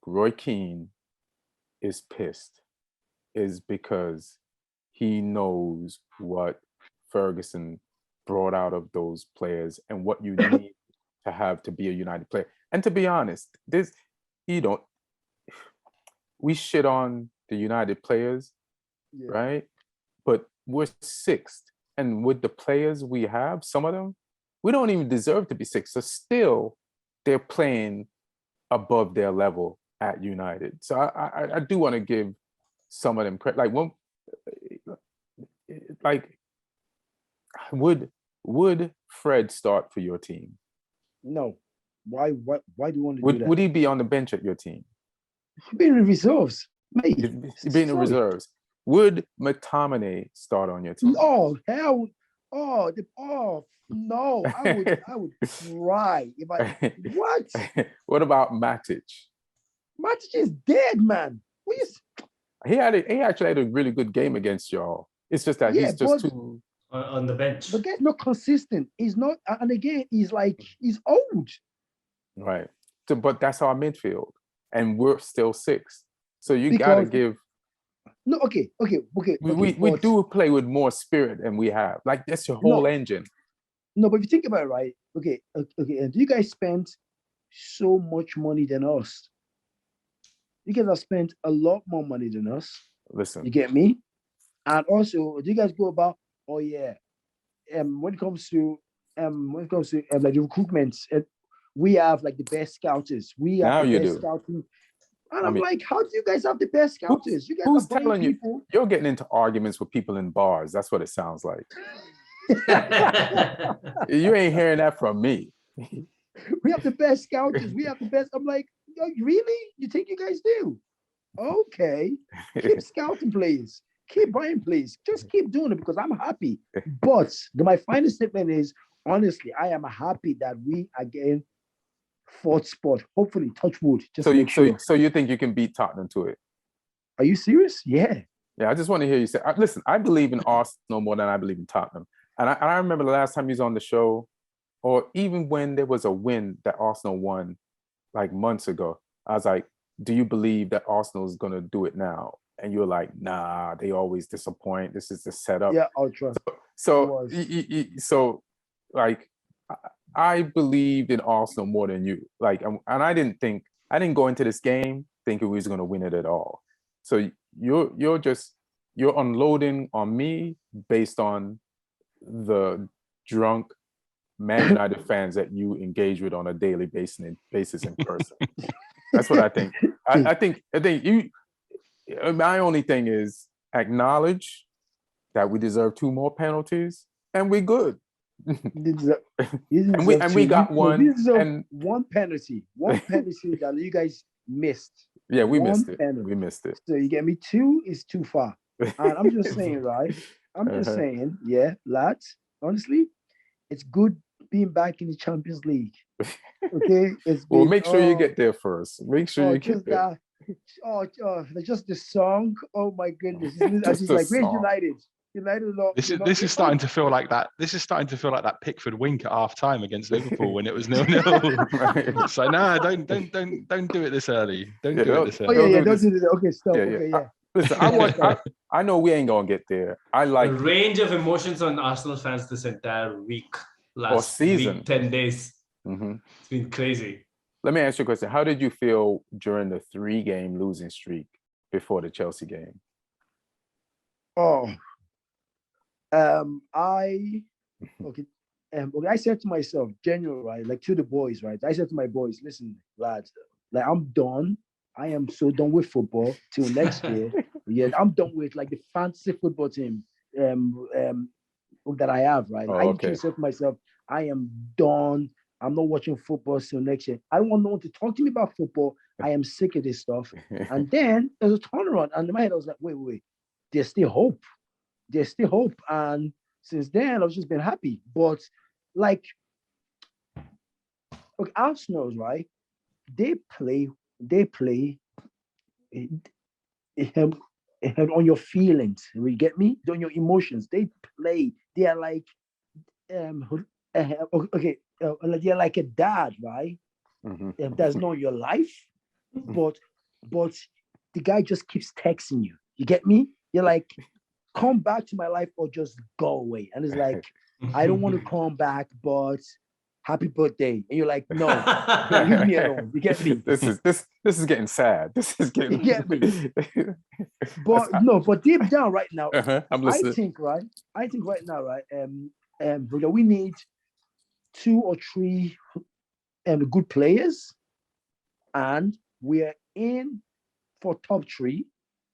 Roy Keane is pissed is because he knows what Ferguson brought out of those players and what you need to have to be a United player. And to be honest, we shit on the United players, right? But we're sixth. And with the players we have, some of them, we don't even deserve to be sixth. So still, they're playing above their level at United. So I do want to give some of them credit. Would Fred start for your team? No. Why do you want to do that? Would he be on the bench at your team? He'd be in the reserves, mate. He'd be in the reserves. Would McTominay start on your team? Oh hell! No! I would cry if I. What? What about Matic? Matic is dead, man. He actually had a really good game against y'all. It's just that he's just too on the bench. The guy's not consistent. He's not, and again, he's old. Right. So, but that's our midfield, and we're still 6. So you gotta give. No, okay. We do play with more spirit than we have. Like that's your whole engine. No, but if you think about it, right? Okay. And you guys spent so much money than us. You guys have spent a lot more money than us. Listen, you get me? And also, do you guys go about? Oh yeah. When it comes to like the recruitment, we have like the best scouters. We have now the you best do. Scouting. And I'm like, how do you guys have the best scouters? You guys who's are telling people. You're getting into arguments with people in bars. That's what it sounds like. You ain't hearing that from me. We have the best scouters. We have the best. I'm like, really? You think you guys do? Okay. Keep scouting players. Keep buying players. Just keep doing it because I'm happy. But my final statement is, honestly, I am happy that we are getting 4th spot. Hopefully, touch wood. So you think you can beat Tottenham to it? Are you serious? Yeah. Yeah, I just want to hear you say. Listen, I believe in Arsenal more than I believe in Tottenham. And I remember the last time you was on the show, or even when there was a win that Arsenal won like months ago, I was like, do you believe that Arsenal is going to do it now? And you're like, nah, they always disappoint. This is the setup. Yeah, ultra. So like, I believed in Arsenal more than you. Like, and I didn't go into this game thinking we was going to win it at all. So you're unloading on me based on the drunk Man United fans that you engage with on a daily basis in person. That's what I think. I think you. My only thing is acknowledge that we deserve 2 more penalties, and we're good. and we got one. And one penalty that you guys missed. Yeah, we missed it. We missed it. So you get me. 2 is too far. And I'm just saying, right? I'm just saying, yeah, lads. Honestly, it's good being back in the Champions League. Okay, well, make sure you get there first. Make sure you get there. Just the song. Oh my goodness! Just like, where's United? United. This is starting to feel like that. This is starting to feel like that Pickford wink at half time against Liverpool when it was 0-0. So no, don't do it this early. Don't do it this early. Oh yeah, don't do it. Okay, stop. Yeah. Okay, yeah. Listen, I know we ain't gonna get there. I like the range of emotions on Arsenal fans this entire week, last season. week, 10 days. Mm-hmm. It's been crazy. Let me ask you a question. How did you feel during the 3-game losing streak before the Chelsea game? I said to myself, genuinely, right, like to the boys, right? I said to my boys, listen, lads, like I'm done. I am so done with football till next year. Yeah, I'm done with like the fantasy football team that I have, right? I literally said to myself, I am done. I'm not watching football till next year. I don't want no one to talk to me about football. I am sick of this stuff. And then there's a turnaround. And in my head, I was like, wait. There's still hope. There's still hope. And since then, I've just been happy. But like, look, Arsenal, right? They play on your feelings. You get me? On your emotions. They play. They are like, you're like a dad, right? Mm-hmm. That's not your life, but the guy just keeps texting you. You get me? You're like, come back to my life or just go away. And it's like, I don't want to come back, but happy birthday. And you're like, no, leave me alone. You get me? This is getting sad. This is getting. You get me? But deep down right now, I'm listening. I think right now, right? We need 2 or 3 good players, and we're in for top 3,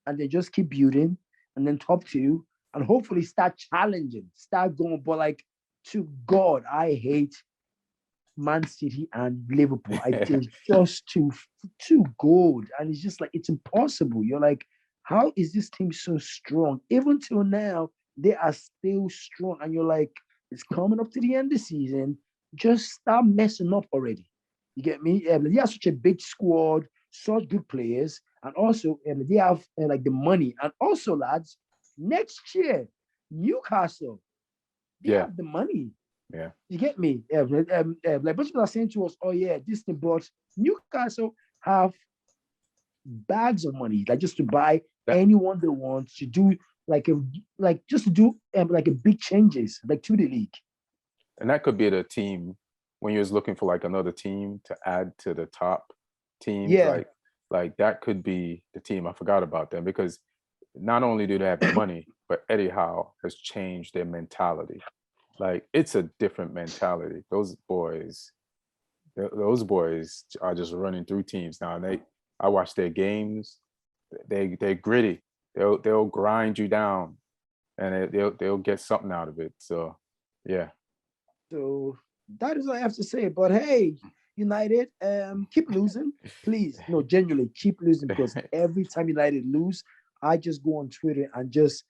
and they just keep building, and then top 2, and hopefully start challenging, start going. But like, to God, I hate Man City and Liverpool. It's just too good, and it's just like, it's impossible. You're like, how is this team so strong? Even till now, they are still strong, and you're like, it's coming up to the end of the season. Just stop messing up already. You get me? They have such a big squad, such good players, and also they have like the money. And also, lads, next year, Newcastle, they have the money. Yeah. You get me? Like people are saying to us, oh yeah, this thing, but Newcastle have bags of money, like just to buy anyone they want, to do just to do like a big changes, like to the league. And that could be the team when you're looking for like another team to add to the top teams. Yeah. Like that could be the team. I forgot about them, because not only do they have the money, but Eddie Howe has changed their mentality. Like, it's a different mentality. Those boys are just running through teams now. And I watch their games. They're gritty. They'll grind you down, and they'll get something out of it. So, yeah. So that is what I have to say. But hey, United, keep losing, please. No, genuinely, keep losing, because every time United lose, I just go on Twitter and just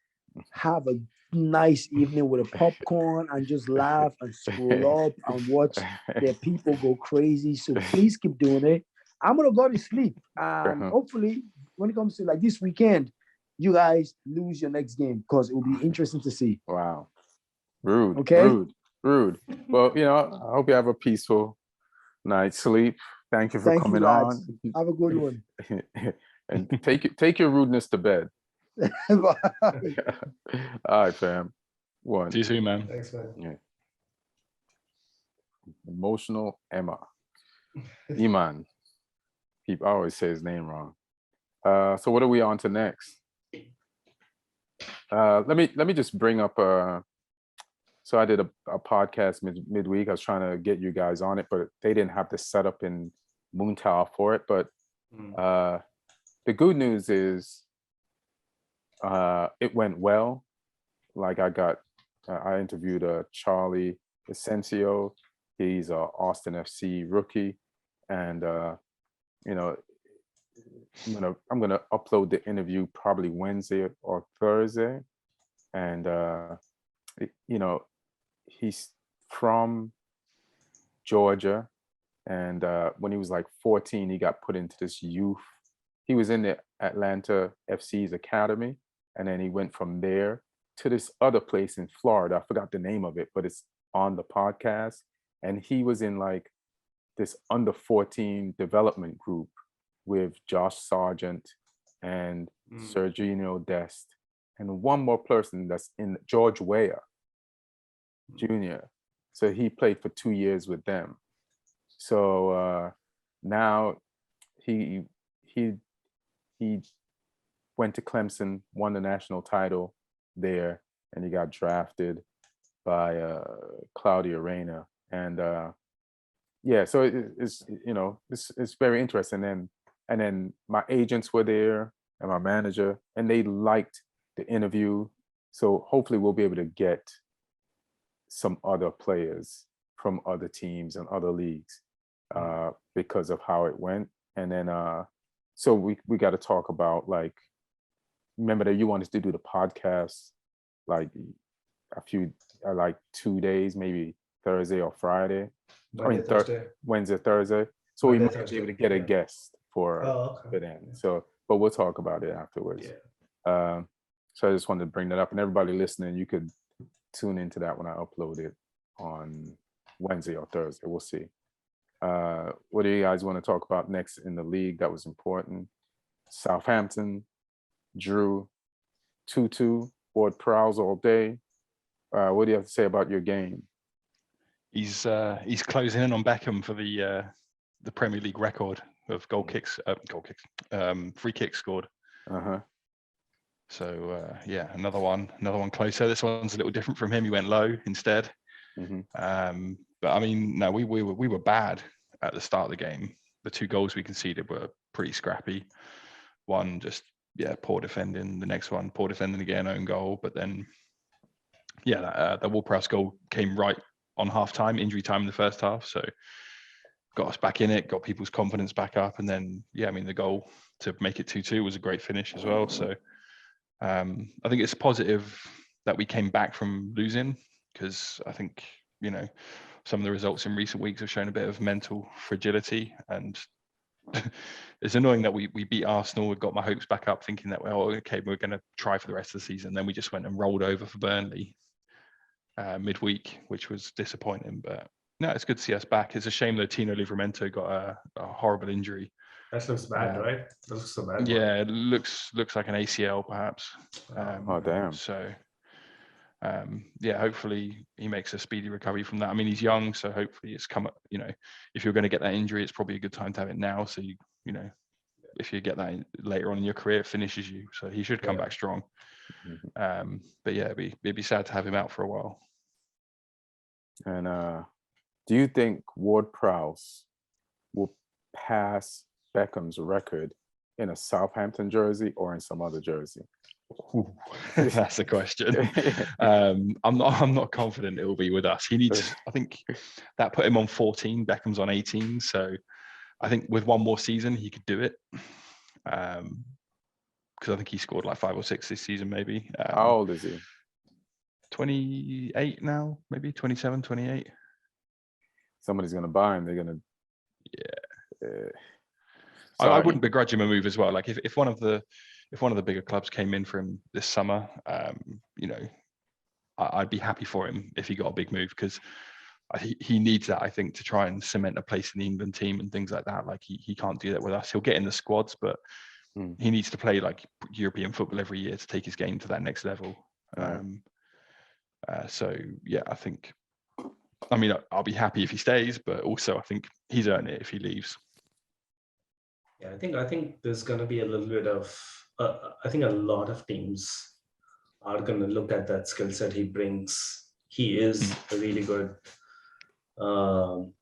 have a nice evening with a popcorn and just laugh and scroll up and watch their people go crazy. So please keep doing it. I'm gonna go to sleep, and hopefully, when it comes to like this weekend, you guys lose your next game, because it will be interesting to see. Wow, rude. Okay, rude. Well, I hope you have a peaceful night's sleep. Thank you for coming on. Have a good one. And take your rudeness to bed. All right, fam. One. See you soon, man. Thanks, man. Yeah. Emotional Emman. I always say his name wrong. So what are we on to next? Let me just bring up. So I did a podcast midweek. I was trying to get you guys on it, but they didn't have the setup in Moon Tower for it. But the good news is it went well. Like, I interviewed Charlie Asensio. He's a Austin FC rookie, and I'm gonna upload the interview probably Wednesday or Thursday, and he's from Georgia, and when he was like 14, he got put into this youth. He was in the Atlanta FC's academy, and then he went from there to this other place in Florida. I forgot the name of it, but it's on the podcast. And he was in like this under 14 development group with Josh Sargent and Sergio Dest, and one more person that's in George Weah Jr. So he played for 2 years with them. So now he went to Clemson, won the national title there, and he got drafted by Claudio Reyna. And so it's very interesting. And then my agents were there and my manager, and they liked the interview. So hopefully we'll be able to get some other players from other teams and other leagues because of how it went. And then so we got to talk about, like, remember that you wanted to do the podcast like a few 2 days, maybe Thursday or Friday. Wednesday, Thursday. So we might be able to get a guest for then. So, but we'll talk about it afterwards. Yeah. So I just wanted to bring that up, and everybody listening, you could tune into that when I upload it on Wednesday or Thursday. We'll see. What do you guys want to talk about next in the league that was important? Southampton drew 2-2. Ward-Prowse all day. What do you have to say about your game? He's closing in on Beckham for the Premier League record of free kicks scored. So another one closer. This one's a little different from him. He went low instead. But I mean, no, we were bad at the start of the game. the 2 goals we conceded were pretty scrappy. One just poor defending. The next one poor defending again, own goal. But then the Ward-Prowse goal came right on half time, injury time in the first half. So got us back in it, got people's confidence back up, and then the goal to make it 2-2 was a great finish as well. So I think it's positive that we came back from losing, because I think some of the results in recent weeks have shown a bit of mental fragility, and it's annoying that we beat Arsenal. We've got my hopes back up, thinking that we're going to try for the rest of the season. Then we just went and rolled over for Burnley midweek, which was disappointing. But no, it's good to see us back. It's a shame though Tino Livramento got a horrible injury. That looks bad, right? That looks so bad. Yeah, it looks like an ACL perhaps. Oh damn. So hopefully he makes a speedy recovery from that. I mean, he's young, so hopefully it's come up. If you're going to get that injury, it's probably a good time to have it now. So if you get that later on in your career, it finishes you. So he should come back strong. But it'd be sad to have him out for a while. And do you think Ward-Prowse will pass Beckham's record in a Southampton jersey or in some other jersey? Ooh, that's a question. I'm not confident it will be with us. He needs. I think that put him on 14. Beckham's on 18. So I think with one more season he could do it. Because I think he scored like 5 or 6 this season, maybe. How old is he? 28 now, maybe 27, 28. Somebody's going to buy him. They're going to. I wouldn't begrudge him a move as well. Like if one of the bigger clubs came in for him this summer, I'd be happy for him if he got a big move, because he needs that, I think, to try and cement a place in the England team and things like that. Like he can't do that with us. He'll get in the squads, but he needs to play like European football every year to take his game to that next level. I think. I mean, I'll be happy if he stays, but also I think he's earned it if he leaves. Yeah, I think there's going to be a little bit of. I think a lot of teams are going to look at that skill set he brings. He is a really good, central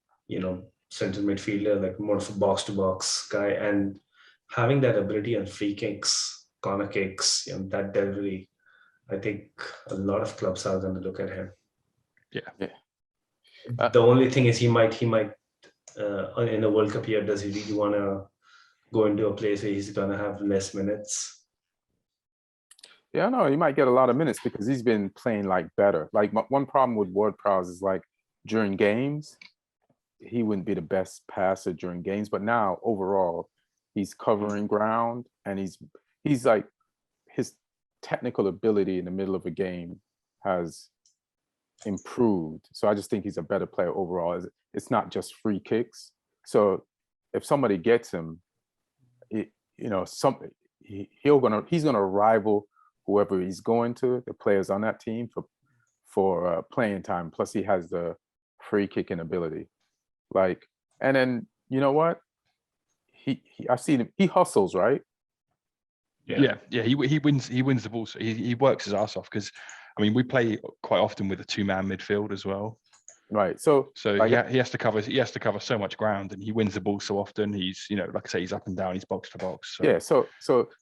midfielder, like more of a box-to-box guy, and having that ability on free kicks, corner kicks, that delivery. I think a lot of clubs are going to look at him. Yeah. The only thing is he might in a World Cup year, does he really want to go into a place where he's going to have less minutes? Yeah, no, he might get a lot of minutes because he's been playing like better. Like one problem with Ward-Prowse is like during games, he wouldn't be the best passer during games, but now overall, he's covering ground, and he's like, his technical ability in the middle of a game has improved. So I just think he's a better player overall. It's not just free kicks. So if somebody gets him, he's gonna rival whoever he's going to, the players on that team for playing time. Plus he has the free kicking ability. Like, and then you know what? I've seen him. He hustles, right? Yeah. He wins the ball. So he works his ass off, because I mean we play quite often with a 2-man midfield as well. Right. So like, he has to cover so much ground, and he wins the ball so often. He's, like I say, he's up and down, he's box to box. So. Yeah. So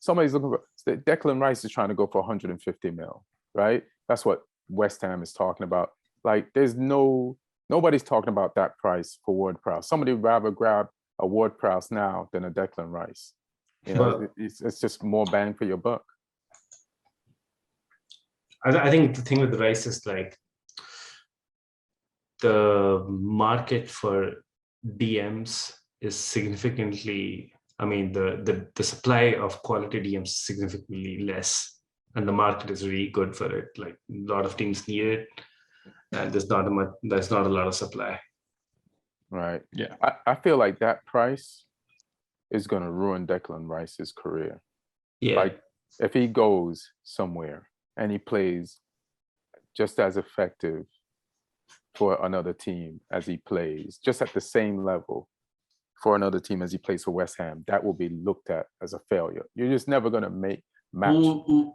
somebody's looking for Declan Rice is trying to go for 150 mil, right? That's what West Ham is talking about. Like, nobody's talking about that price for Ward-Prowse. Somebody would rather grab a Ward-Prowse now than a Declan Rice. It's just more bang for your buck. I think the thing with the Rice is like the market for DMs is significantly. I mean, the supply of quality DMs is significantly less, and the market is really good for it. Like a lot of teams need it, and there's not a lot of supply. Right. Yeah. I feel like that price is going to ruin Declan Rice's career. Yeah. Like if he goes somewhere and he plays just as effective for another team as he plays, just at the same level for another team as he plays for West Ham, that will be looked at as a failure. You're just never going to match.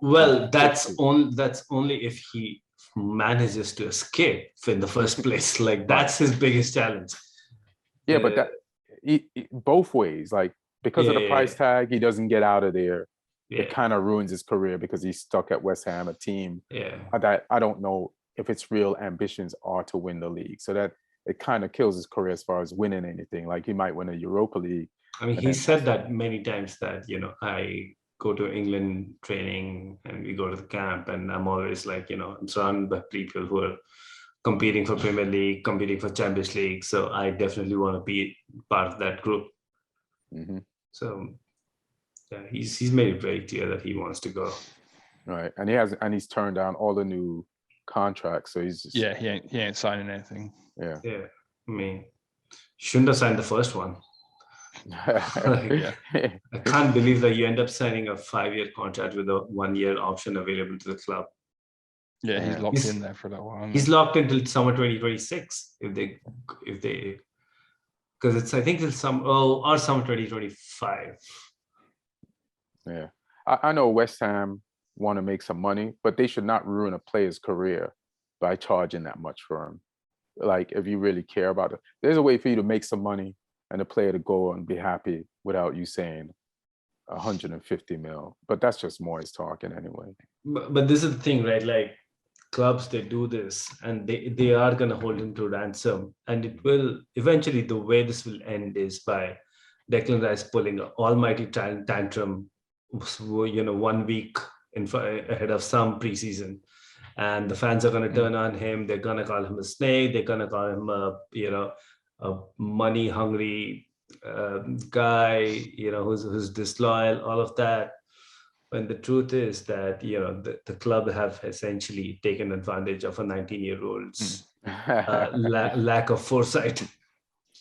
Well, that's only if he manages to escape in the first place. Like that's his biggest challenge. both ways. Like because of the price tag, he doesn't get out of there. Yeah. It kind of ruins his career because he's stuck at West Ham, a team that I don't know if its real ambitions are to win the league. So that it kind of kills his career as far as winning anything. Like he might win a Europa League. I mean, he said that many times that, I go to England training and we go to the camp and I'm always like, I'm surrounded by people who are competing for Premier League, competing for Champions League. So I definitely want to be part of that group. Mm-hmm. So yeah, he's made it very clear that he wants to go. Right. And he's turned down all the new contracts. So he's just, he ain't signing anything. Yeah. I mean, shouldn't have signed the first one. I can't believe that you end up signing a 5-year contract with a 1-year option available to the club. Yeah, he's locked in there for that while. He's locked until summer 2026 if they because it's I think till or summer 2025. Yeah, I know West Ham want to make some money, but they should not ruin a player's career by charging that much for him. Like if you really care about it, there's a way for you to make some money and the player to go and be happy without you saying 150 mil. But that's just Moyes talking anyway. But this is the thing, right? Like clubs, they do this and they are going to hold him to ransom. And it will eventually, the way this will end is by Declan Rice pulling an almighty tantrum, 1 week ahead of some preseason. And the fans are going to turn on him. They're going to call him a snake. They're going to call him a money hungry guy, who's disloyal, all of that. When the truth is that, the club have essentially taken advantage of a 19-year-old's lack of foresight.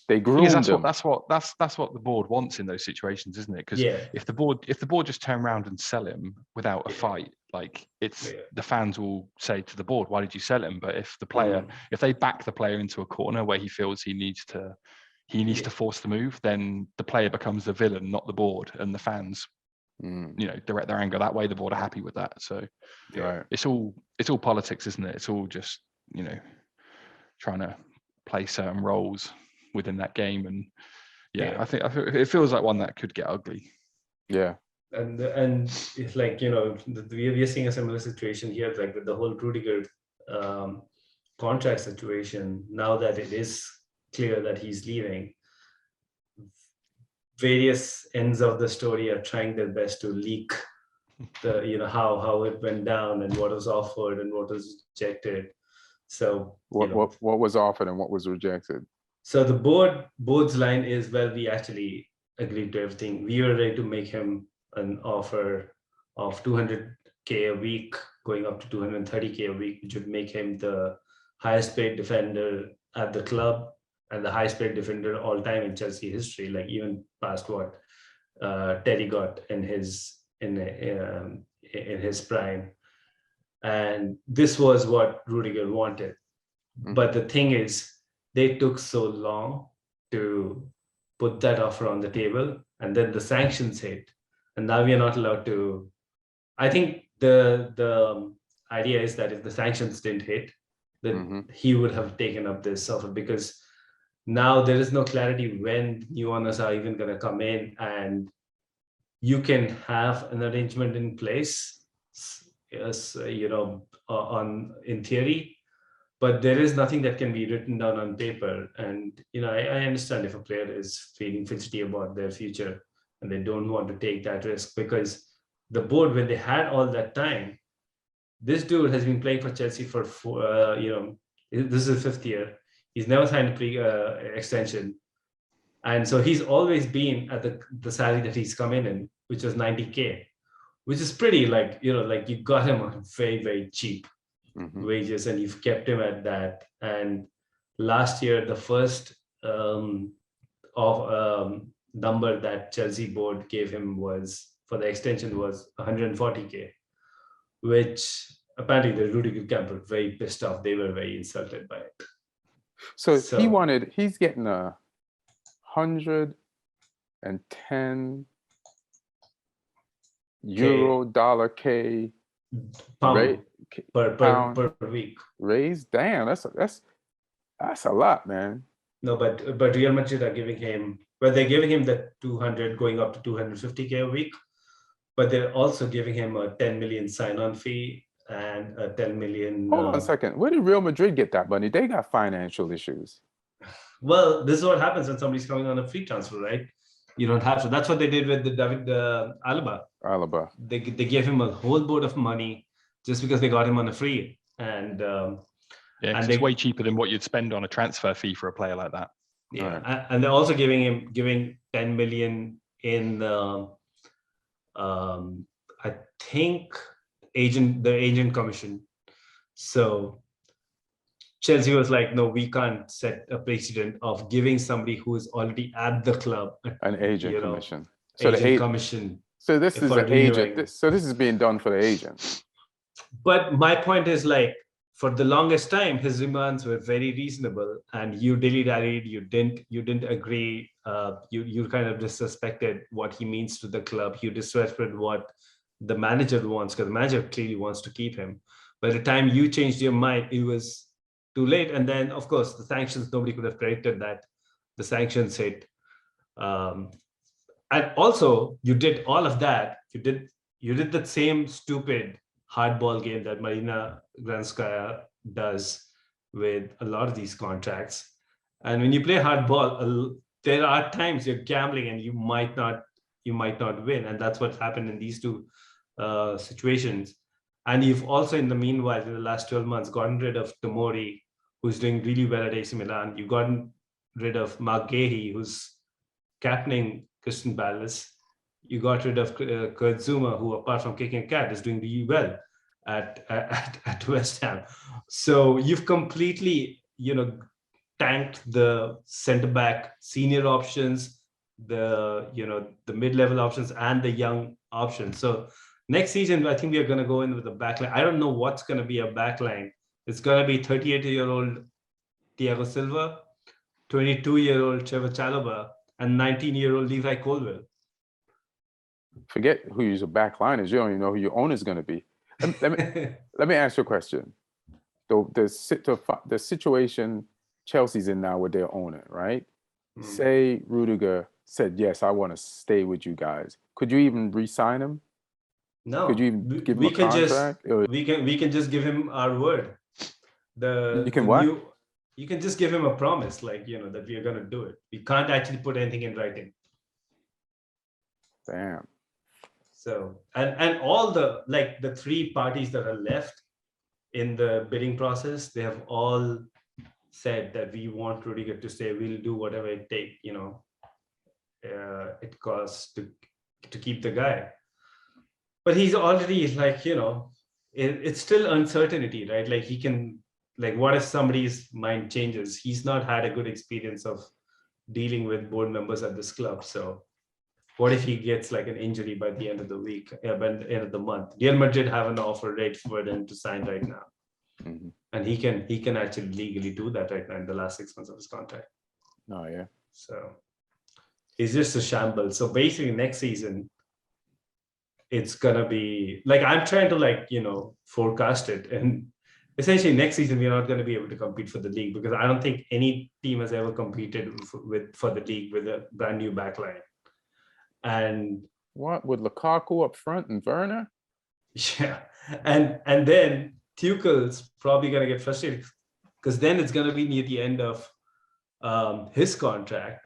They groomed him. That's what the board wants in those situations, isn't it? Because if the board just turn around and sell him without a fight, like the fans will say to the board, "Why did you sell him?" But if the player, if they back the player into a corner where he feels he needs to force the move, then the player becomes the villain, not the board, and the fans, direct their anger that way. The board are happy with that. So it's all politics, isn't it? It's all just trying to play certain roles within that game, and I think it feels like one that could get ugly. Yeah. And it's like we are seeing a similar situation here, like with the whole Rudiger contract situation. Now that it is clear that he's leaving, various ends of the story are trying their best to leak the how it went down and what was offered and what was rejected. So what was offered and what was rejected? So the board's line is, well, we actually agreed to everything. We were ready to make him an offer of 200K a week, going up to 230K a week, which would make him the highest paid defender at the club and the highest paid defender all time in Chelsea history, like even past what Terry got in his prime. And this was what Rudiger wanted. But the thing is, they took so long to put that offer on the table, and then the sanctions hit, and now we are not allowed to. I think the idea is that if the sanctions didn't hit, then he would have taken up this offer, because now there is no clarity when new owners are even going to come in, and you can have an arrangement in place, in theory. But there is nothing that can be written down on paper. And, I understand if a player is feeling fidgety about their future and they don't want to take that risk, because the board, when they had all that time, this dude has been playing for Chelsea for, this is the 5th year. He's never signed a extension. And so he's always been at the salary that he's come in, which was 90K, which is pretty you got him on very, very cheap wages, and you've kept him at that. And last year, the first number that Chelsea board gave him was for the extension was 140K, which apparently the Rudiger camp were very pissed off. They were very insulted by it. So he's getting 110 euro dollar K pound per week raise. Damn, that's a lot, man. No, but Real Madrid are giving him where they're giving him the 200 going up to 250K a week, but they're also giving him a 10 million sign-on fee and a 10 million. Hold on a second. Where did Real Madrid get that money? They got financial issues. Well, this is what happens when somebody's coming on a free transfer, right? You don't have to. That's what they did with the David Alaba. They gave him a whole boat of money just because they got him on a free. And it's way cheaper than what you'd spend on a transfer fee for a player like that. Yeah, right. And they're also giving 10 million in I think the agent commission. So Chelsea was like, no, we can't set a precedent of giving somebody who is already at the club an agent commission. So agent commission. So this is an agent. So this is being done for the agent. But my point is, like, for the longest time, his demands were very reasonable, and you dilly-dallied. You didn't agree. You kind of disrespected what he means to the club. You disrespected what the manager wants, because the manager clearly wants to keep him. By the time you changed your mind, it was too late. And then, of course, the sanctions, nobody could have predicted that the sanctions hit. And also, you did all of that. You did the same stupid hardball game that Marina Granskaya does with a lot of these contracts. And when you play hardball, there are times you're gambling and you might not win. And that's what happened in these two situations. And you've also, in the meanwhile, in the last 12 months, gotten rid of Tomori, who's doing really well at AC Milan. You've gotten rid of Mark Gahey, who's captaining Crystal Palace. You got rid of Kurt Zouma, who, apart from kicking a cat, is doing really well at West Ham. So you've completely, tanked the centre-back senior options, the mid-level options, and the young options. So next season, I think we are going to go in with a backline. I don't know what's going to be a backline. It's going to be 38-year-old Thiago Silva, 22-year-old Trevor Chalobah, and 19-year-old Levi Colwill. Forget who your back line is. You don't even know who your owner is going to be. Let me ask you a question. The situation Chelsea's in now with their owner, right? Say Rudiger said, yes, I want to stay with you guys. Could you even re-sign him? No. Could you even give him a contract? We can just give him our word. You can just give him a promise, that we are going to do it. We can't actually put anything in writing. Damn. So, and all the three parties that are left in the bidding process, they have all said that we want Rudiger to stay. We'll do whatever it takes, it costs to keep the guy. But he's already it's still uncertainty, right? Like he can, what if somebody's mind changes? He's not had a good experience of dealing with board members at this club. So what if he gets an injury by the end of the week, by the end of the month? Real Madrid have an offer rate for him to sign right now. Mm-hmm. And he can actually legally do that right now in the last 6 months of his contract. Oh, yeah. So it's just a shambles. So basically next season, it's going to be I'm trying to forecast it. And essentially next season, we're not going to be able to compete for the league because I don't think any team has ever competed for the league with a brand new backline. And what with Lukaku up front and Werner? Yeah, and then Tuchel's probably gonna get frustrated because then it's gonna be near the end of his contract,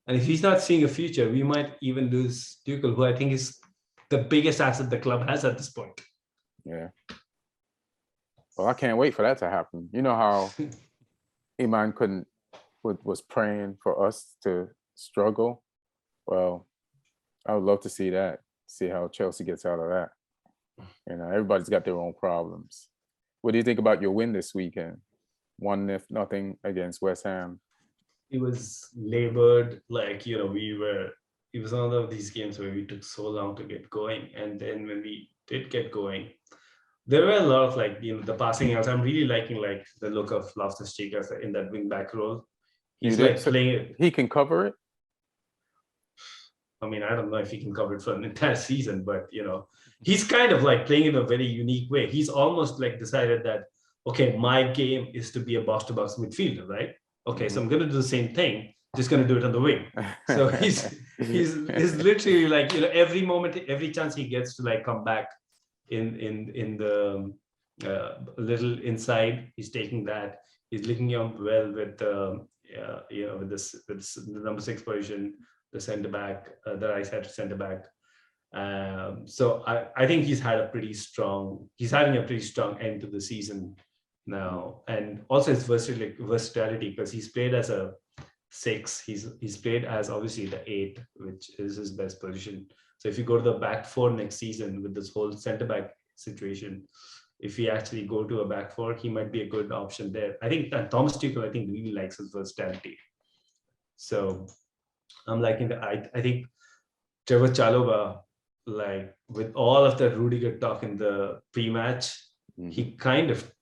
and if he's not seeing a future, we might even lose Tuchel, who I think is the biggest asset the club has at this point. Yeah. Well, I can't wait for that to happen. You know how Emman was praying for us to struggle. Well, I would love to see that. See how Chelsea gets out of that. Everybody's got their own problems. What do you think about your win this weekend? 1-0 against West Ham. It was labored, it was one of these games where we took so long to get going. And then when we did get going, there were a lot of the passing outs. I'm really liking the look of Loftus-Cheek in that wing back role. He's playing it. He can cover it. I mean, I don't know if he can cover it for an entire season, but he's kind of playing in a very unique way. He's almost decided that, okay, my game is to be a box-to-box midfielder, right? Okay, so I'm going to do the same thing. just going to do it on the wing. So he's literally like, every moment, every chance he gets to like come back in the little inside, he's taking that. He's linking up well with with the number 6 position, the centre back, the right side centre back. So I think he's having a pretty strong end to the season now, and also his versatility, because he's played as a 6, he's played as obviously the 8, which is his best position. So if you go to the back 4 next season with this whole centre back situation, if he actually go to a back 4, he might be a good option there. I think that Thomas Tuchel, really likes his versatility. So I'm liking that. I think Trevor Chalobah, like with all of the Rudiger talk in the pre-match, he kind of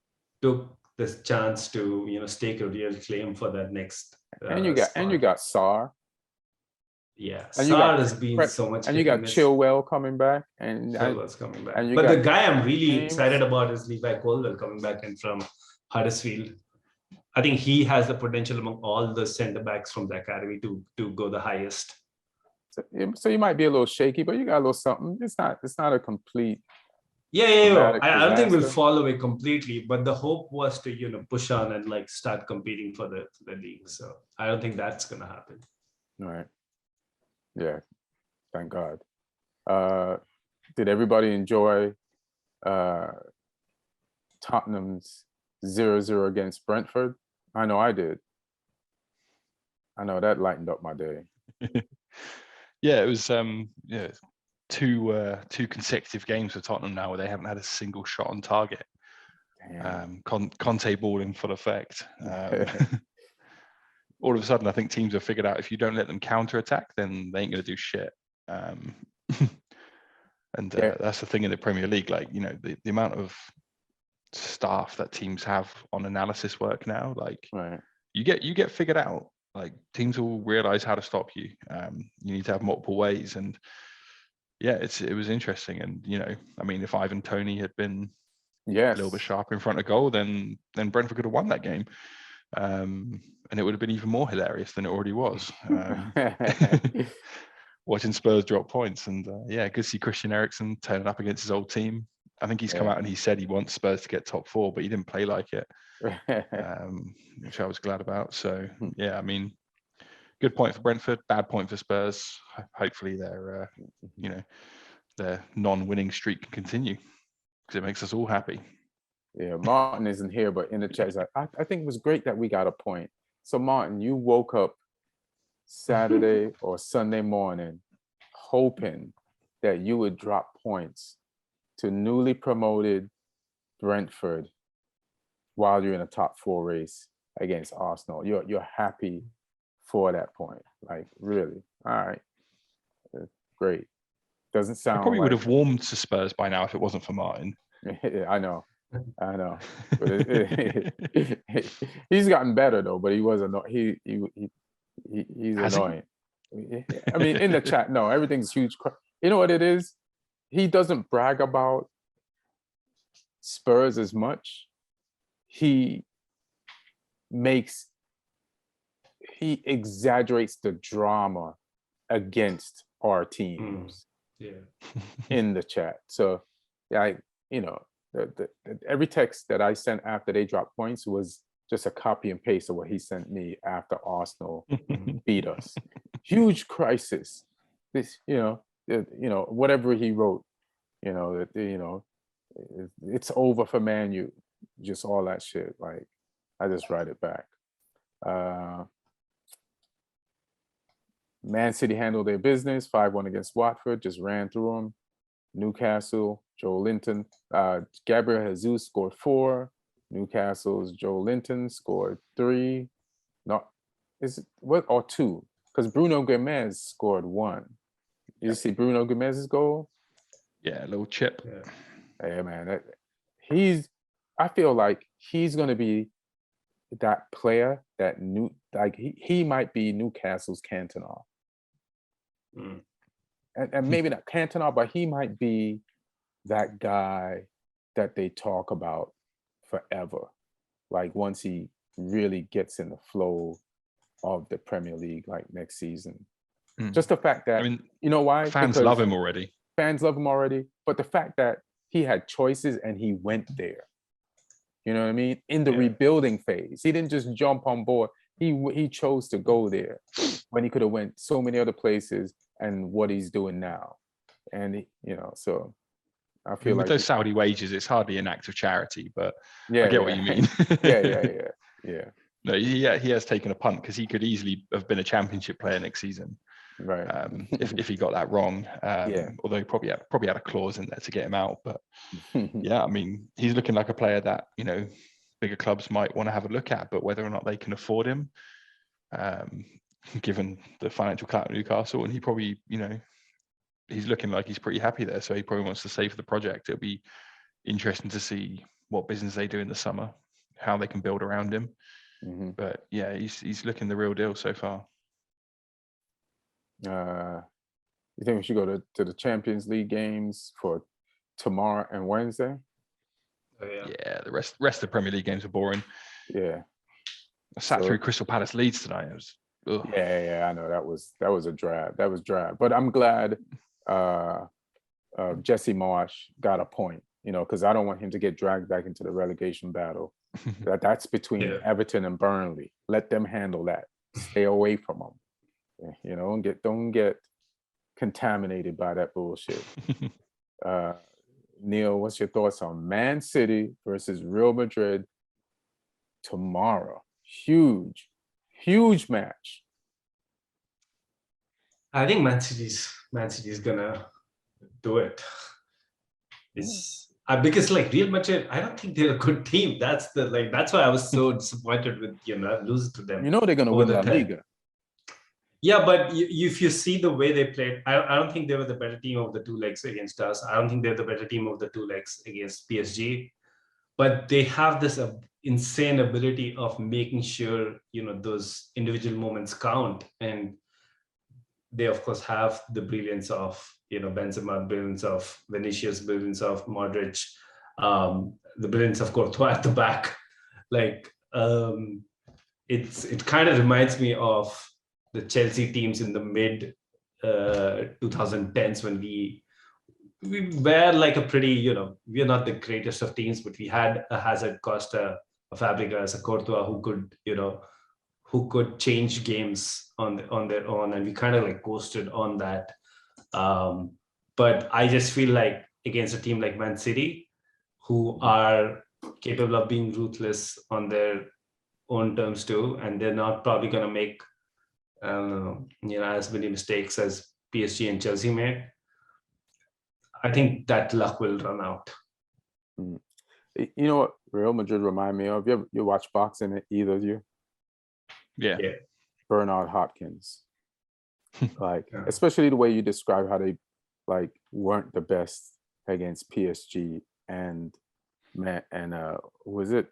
took this chance to stake a real claim for that next. And you got Sarr. Yeah, and Sarr has been so much. And you got Chilwell coming back, and Chilwell's coming back. And but the guy I'm really excited about is Levi Colwill coming back in from Huddersfield. I think he has the potential among all the centre backs from the academy to go the highest. So you might be a little shaky, but you got a little something. It's not a complete. Yeah. I don't think we'll fall away completely, but the hope was to push on and like start competing for the league. So I don't think that's gonna happen. All right. Yeah, thank God. Did everybody enjoy Tottenham's 0-0 against Brentford? I know I did. I know that lightened up my day. Yeah, it was two consecutive games for Tottenham now where they haven't had a single shot on target. Conte ball in full effect. All of a sudden, I think teams have figured out if you don't let them counter-attack, then they ain't going to do shit. That's the thing in the Premier League. Like, the amount of staff that teams have on analysis work now, like you get figured out. Like teams will realize how to stop you. You need to have multiple ways, and it was interesting. And if Ivan Toney had been a little bit sharper in front of goal, then Brentford could have won that game. And it would have been even more hilarious than it already was. Watching Spurs drop points, and good to see Christian Eriksen turning up against his old team. I think he's come out and he said he wants Spurs to get top 4, but he didn't play like it, which I was glad about. So good point for Brentford, bad point for Spurs. Hopefully their non-winning streak can continue, because it makes us all happy. Yeah, Martin isn't here, but in the chat, I think it was great that we got a point. So Martin, you woke up Saturday or Sunday morning hoping that you would drop points to newly promoted Brentford while you're in a top 4 race against Arsenal. You're happy for that point. Like, really? All right. Great. Doesn't sound I probably like... would have warmed to Spurs by now if it wasn't for Martin. I know. But he's gotten better though, but he was annoying. He's annoying. I mean, in the chat, no, everything's huge. You know what it is? He doesn't brag about Spurs as much. He exaggerates the drama against our teams in the chat. So every text that I sent after they dropped points was just a copy and paste of what he sent me after Arsenal beat us. Huge crisis. This, whatever he wrote, it's over for Man Utd. Just all that shit. Like, I just write it back. Man City handled their business, 5-1 against Watford, just ran through them. Newcastle, Joe Linton, Gabriel Jesus scored 4. Newcastle's Joe Linton scored 3. No, is it what or 2? Because Bruno Gomez scored 1. Did you see Bruno Gomez's goal? Yeah, a little chip. Yeah, man. I feel like he's gonna be that player that he might be Newcastle's Cantona. And maybe not Cantona, but he might be that guy that they talk about forever. Like once he really gets in the flow of the Premier League like next season. Mm. Just the fact that, I mean, you know why? fans Because love him already. Fans love him already, but the fact that he had choices and he went there. You know what I mean? In the rebuilding phase, he didn't just jump on board. He chose to go there when he could have went so many other places and what he's doing now. And so I feel with like those Saudi wages, it's hardly an act of charity, but I get what you mean. yeah. No, he has taken a punt because he could easily have been a championship player next season. Right. If he got that wrong. Although he probably had a clause in there to get him out. But yeah, I mean, he's looking like a player that, bigger clubs might want to have a look at, but whether or not they can afford him, given the financial clout at Newcastle, and he probably, he's looking like he's pretty happy there. So he probably wants to stay for the project. It'll be interesting to see what business they do in the summer, how they can build around him. Mm-hmm. But yeah, he's looking the real deal so far. You think we should go to the Champions League games for tomorrow and Wednesday? Oh, Yeah, the rest of the Premier League games are boring. Yeah. I sat through Crystal Palace Leeds tonight. It was I know that was a drag. That was drag. But I'm glad Jesse Marsch got a point, because I don't want him to get dragged back into the relegation battle. That's between Everton and Burnley. Let them handle that. Stay away from them. Don't get contaminated by that bullshit. Neil, what's your thoughts on Man City versus Real Madrid tomorrow? Huge match. I think Man City's gonna do it. Because Real Madrid, I don't think they're a good team. That's why I was so disappointed with losing to them. They're gonna win La Liga. Yeah, but if you see the way they played, I don't think they were the better team of the two legs against us. I don't think they're the better team of the two legs against PSG. But they have this insane ability of making sure, those individual moments count. And they, of course, have the brilliance of, Benzema, brilliance of Vinicius, brilliance of Modric, the brilliance of Courtois at the back. It kind of reminds me of the Chelsea teams in the mid 2010s when we were like a pretty, we're not the greatest of teams, but we had a Hazard, Costa, a Fabregas, a Courtois who could change games on their own, and we kind of coasted on that. But I just feel like against a team like Man City, who are capable of being ruthless on their own terms too, and they're not probably going to make as many mistakes as PSG and Chelsea made. I think that luck will run out. You know what Real Madrid remind me of? You watch boxing, either of you? Yeah. Bernard Hopkins. Especially the way you describe how they weren't the best against PSG and was it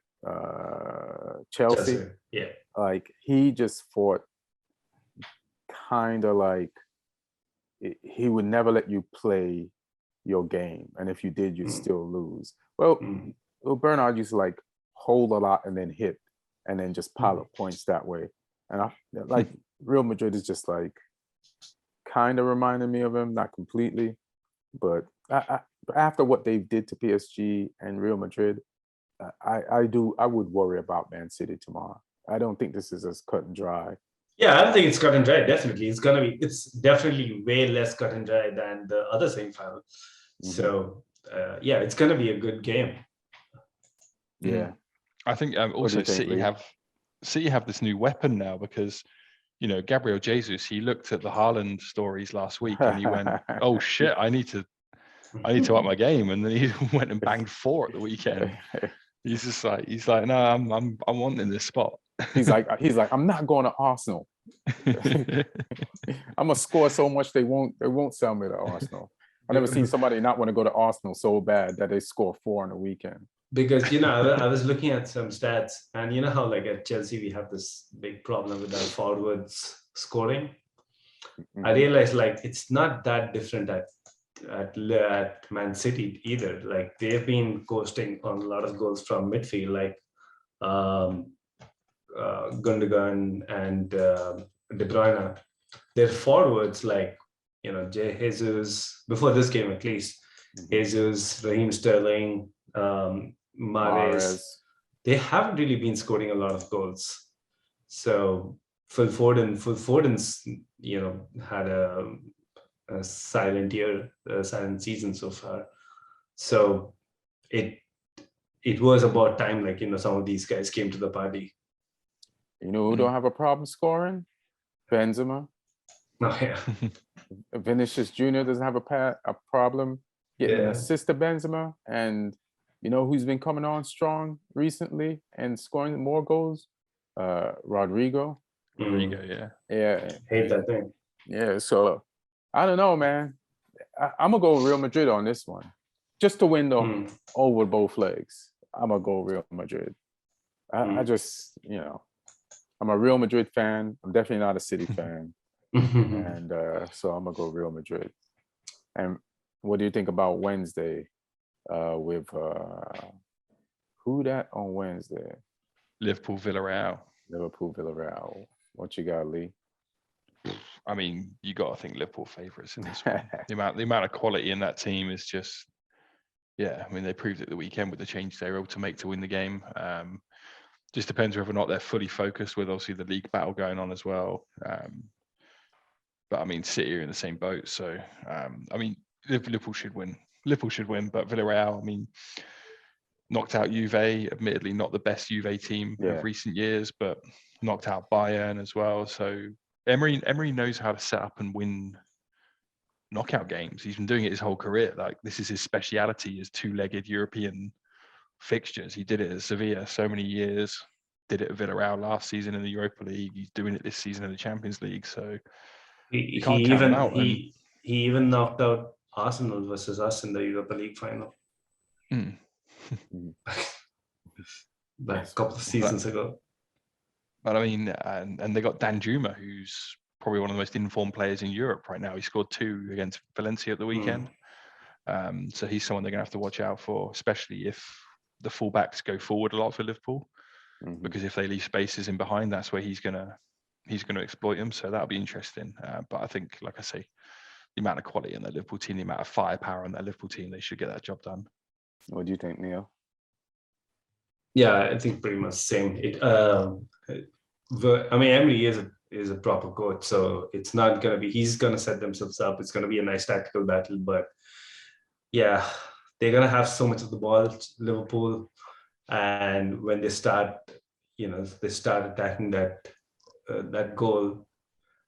Chelsea? Yeah. He just fought kind of he would never let you play your game, and if you did, you'd still lose. Well, Bernard used to hold a lot and then hit, and then just pile up points that way. And I Real Madrid is just kind of reminding me of him, not completely, but after what they did to PSG and Real Madrid, I would worry about Man City tomorrow. I don't think this is as cut and dry. Yeah, I don't think it's cut and dry. Definitely, it's definitely way less cut and dry than the other semifinal. So it's gonna be a good game. Yeah, I think also City have this new weapon now because Gabriel Jesus, he looked at the Haaland stories last week and he went, "Oh shit, I need to up my game," and then he went and banged 4 at the weekend. He's like, no, I'm wanting this spot. He's like, I'm not going to Arsenal. I'm gonna score so much they won't sell me to Arsenal. I've never seen somebody not want to go to Arsenal so bad that they score 4 on the weekend. Because I was looking at some stats, and how at Chelsea we have this big problem with our forwards scoring. I realized it's not that different at Man City either. They've been coasting on a lot of goals from midfield. Gundogan and De Bruyne, their forwards like Jesus before this game at least, Jesus, Raheem Sterling, Mahrez, they haven't really been scoring a lot of goals. So Phil Foden's had a silent year, a silent season so far. So it was about time, like some of these guys came to the party. You know who don't have a problem scoring? Benzema. Oh yeah. Vinicius Jr. doesn't have a problem getting an assist to Benzema, and you know who's been coming on strong recently and scoring more goals? Rodrigo. Yeah. Hate that thing. Yeah, so I don't know, man. I'm gonna go Real Madrid on this one, just to win over both legs. I'm gonna go Real Madrid. I just, I'm a Real Madrid fan. I'm definitely not a City fan, and so I'm gonna go Real Madrid. And what do you think about Wednesday? With who that on Wednesday? Liverpool Villarreal. What you got, Lee? I mean, you got to think Liverpool favourites in this one. the amount of quality in that team is just, I mean, they proved it the weekend with the change they were able to make to win the game. Just depends whether or not they're fully focused with obviously the league battle going on as well. But I mean, City are in the same boat, so I mean, Liverpool should win. But Villarreal, I mean, knocked out Juve, admittedly not the best Juve team of recent years, but knocked out Bayern as well. So Emary knows how to set up and win knockout games. He's been doing it his whole career. Like, this is his speciality, is two-legged European fixtures. He did it at Sevilla so many years, did it at Villarreal last season in the Europa League. He's doing it this season in the Champions League. So he even knocked out Arsenal versus us in the Europa League final. Like a couple of seasons ago. But I mean, and they got Danjuma, who's probably one of the most informed players in Europe right now. He scored 2 against Valencia at the weekend. So he's someone they're going to have to watch out for, especially if the fullbacks go forward a lot for Liverpool. Because if they leave spaces in behind, that's where he's going to exploit them. So that'll be interesting. But I think, like I say, the amount of quality in that Liverpool team, the amount of firepower in that Liverpool team, they should get that job done. What do you think, Neil? Yeah, I think pretty much the same. I mean, Emary is a proper coach, so it's not going to be, he's going to set themselves up. It's going to be a nice tactical battle, but yeah, they're going to have so much of the ball, Liverpool. And when they start attacking that goal,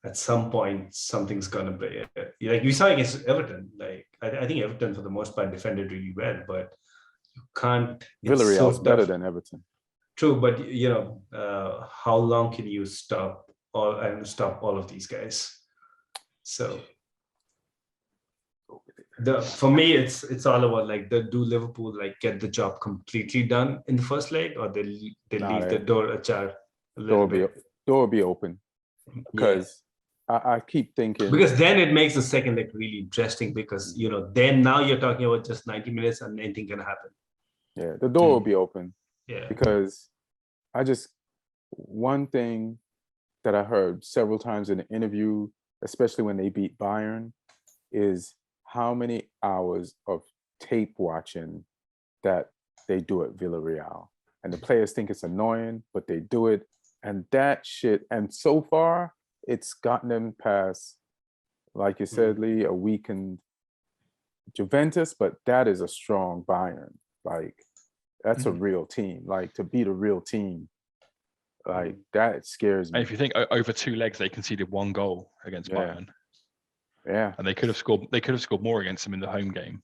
at some point, something's going to break. Like we saw against Everton, like I think Everton for the most part defended really well, but you can't. Villarreal's better than Everton. True, but how long can you stop all of these guys? So for me, it's all about like, do Liverpool like get the job completely done in the first leg, or they leave the door ajar? Door will be open, because I keep thinking, because then it makes the second leg really interesting, because then now you're talking about just 90 minutes and anything can happen. Yeah, the door will be open. Yeah, because one thing that I heard several times in the interview, especially when they beat Bayern, is how many hours of tape watching that they do at Villarreal. And the players think it's annoying, but they do it. And that shit, and so far, it's gotten them past, like you said, Lee, a weakened Juventus, but that is a strong Bayern. Like, that's a real team. Like, to beat a real team, like, that scares me. And if you think over 2 legs, they conceded 1 goal against Bayern. Yeah, and they could have scored more against them in the home game.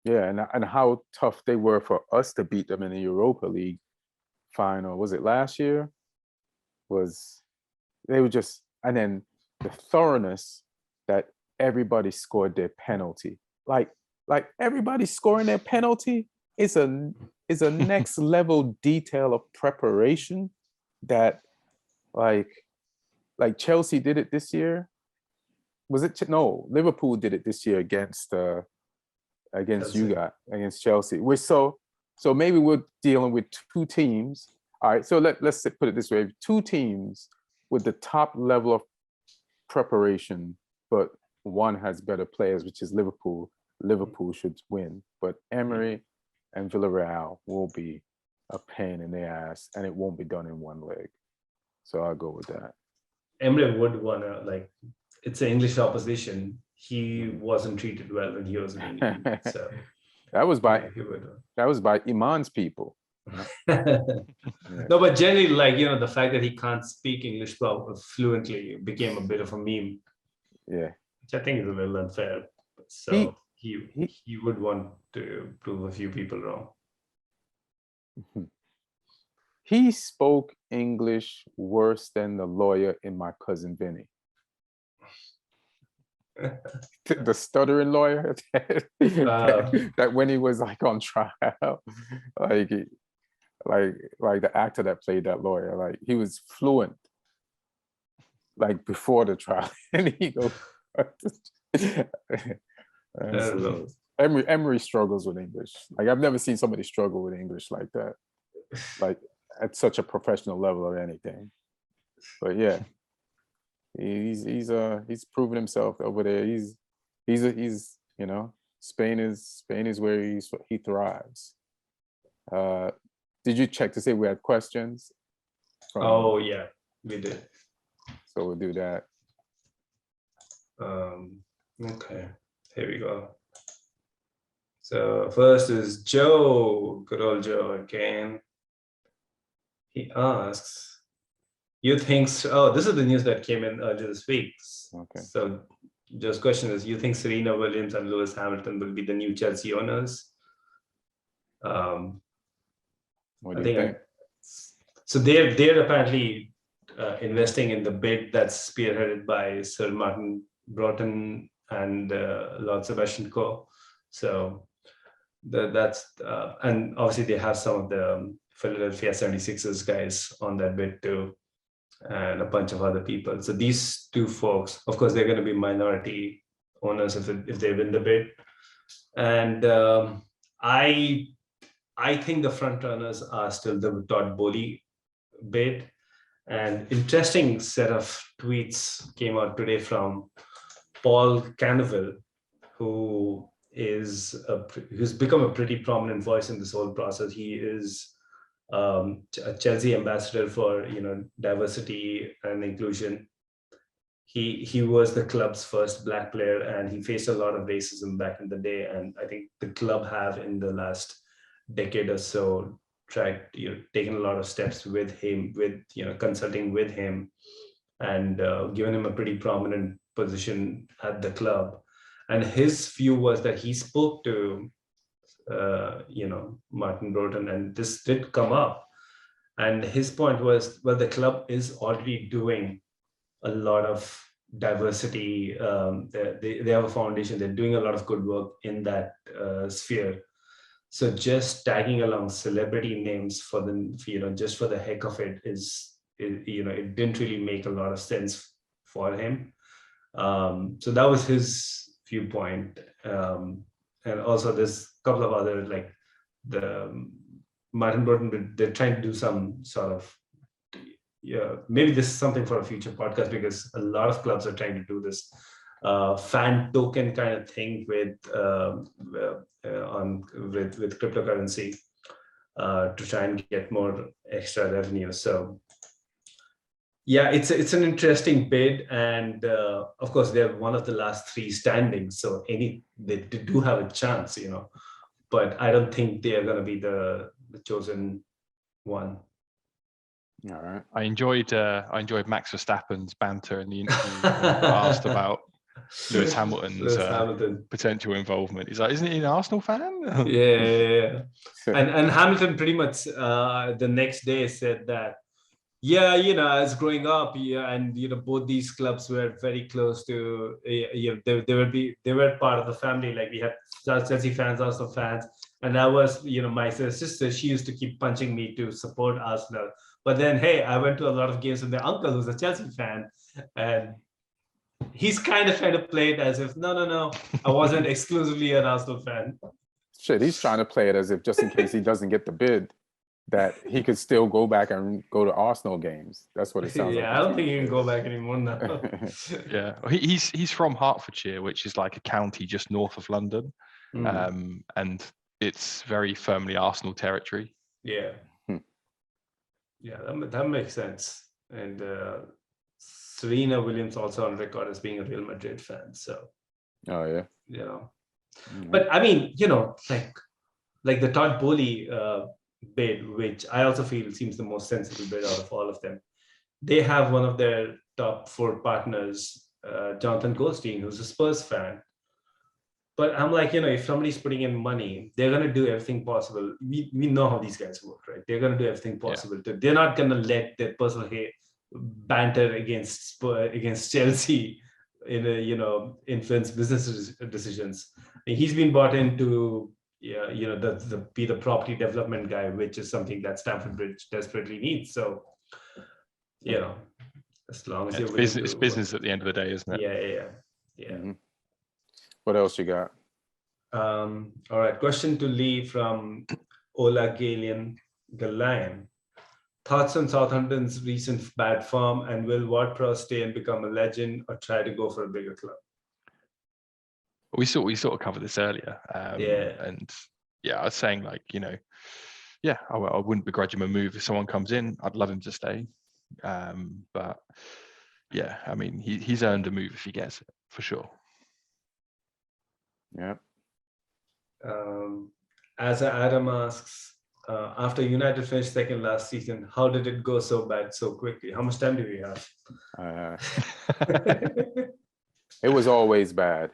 Yeah, and how tough they were for us to beat them in the Europa League final. Was it last year? They were just, and then the thoroughness that everybody scored their penalty. Like everybody scoring their penalty is a next level detail of preparation that like Chelsea did it this year. Was it? No, Liverpool did it this year against Chelsea. So maybe we're dealing with 2 teams All right, so let's put it this way: two teams with the top level of preparation, but one has better players, which is Liverpool. Liverpool should win, but Emary and Villarreal will be a pain in the ass, and it won't be done in one leg. So I'll go with that. Emre would wanna, like, it's an English opposition. He wasn't treated well when he was in England, so that was by he would. Iman's people. No, but generally, like, the fact that he can't speak English fluently became a bit of a meme. Yeah, which I think is a little unfair. So he would want to prove a few people wrong. He spoke English worse than the lawyer in My Cousin Vinny. The stuttering lawyer that when he was like on trial, like the actor that played that lawyer, like he was fluent like before the trial, and he goes. Emary struggles with English. Like I've never seen somebody struggle with English like that, like at such a professional level or anything. But yeah, he's proven himself over there. He's Spain is where he thrives. Did you check to see if we had questions? Oh yeah, we did. So we'll do that. Okay, here we go. So first is Joe, good old Joe again. He asks, you think, this is the news that came in earlier this week. Okay. So Joe's question is, you think Serena Williams and Lewis Hamilton will be the new Chelsea owners? What do you think? So they're apparently investing in the bid that's spearheaded by Sir Martin Broughton and Lord Sebastian Coe. So that's and obviously they have some of the Philadelphia 76ers guys on that bid too, and a bunch of other people. So these two folks, of course, they're going to be minority owners if they win the bid. And I think the front runners are still the Todd Bowley bid. And interesting set of tweets came out today from Paul Cannaville, who's become a pretty prominent voice in this whole process. He is a Chelsea ambassador for diversity and inclusion. He was the club's first Black player, and he faced a lot of racism back in the day. And I think the club have in the last decade or so taken a lot of steps with him, consulting with him, and given him a pretty prominent position at the club. And his view was that he spoke to Martin Broughton, and this did come up. And his point was, well, the club is already doing a lot of diversity. They have a foundation. They're doing a lot of good work in that sphere. So just tagging along celebrity names for them, just for the heck of it it didn't really make a lot of sense for him. So that was his viewpoint. And also there's a couple of other, like the Martin Broughton, they're trying to do some sort of, maybe this is something for a future podcast, because a lot of clubs are trying to do this fan token kind of thing with cryptocurrency to try and get more extra revenue. So yeah, it's an interesting bid, and of course they're one of the last three standing, so they do have a chance, but I don't think they are going to be the chosen one. All right. I enjoyed Max Verstappen's banter in the interview when he got asked about Lewis Hamilton's potential involvement. He's like, isn't he an Arsenal fan? Yeah. And Hamilton pretty much the next day said that, as growing up, and both these clubs were very close to, they were part of the family. Like we had Chelsea fans, Arsenal fans, and I was, my sister, she used to keep punching me to support Arsenal. But then, hey, I went to a lot of games with their uncle who's a Chelsea fan, and he's kind of trying to play it as if, no, I wasn't exclusively an Arsenal fan. Shit, he's trying to play it as if just in case he doesn't get the bid, that he could still go back and go to Arsenal games. That's what it sounds like. I don't think he can go back anymore now. Yeah, he's from Hertfordshire, which is like a county just north of London, and it's very firmly Arsenal territory. Yeah, yeah, that makes sense. And Serena Williams also on record as being a Real Madrid fan. So, Oh yeah, you know, but I mean, you know, like the Todd Bowley bid, which I also feel seems the most sensible bid out of all of them. They have one of their top 4 partners, Jonathan Goldstein, who's a Spurs fan. But I'm like, you know, if somebody's putting in money, they're going to do everything possible. We know how these guys work, right? They're going to do everything possible. They're not going to let their personal hate banter against Chelsea in a, you know, influence business decisions. And he's been brought in to, you know, be the property development guy, which is something that Stamford Bridge desperately needs. So, you know, as long as you're willing it's business at the end of the day, isn't it? Yeah. Mm-hmm. What else you got? All right. Question to Lee from Ola Galian. Thoughts on Southampton's recent bad form, and will Ward-Prowse stay and become a legend or try to go for a bigger club? We sort of covered this earlier. And I was saying, like, you know, I wouldn't begrudge him a move if someone comes in. I'd love him to stay. But yeah, I mean, he's earned a move if he gets it, for sure. Yeah. As Adam asks, after United finished second last season, how did it go so bad so quickly? How much time do we have? It was always bad,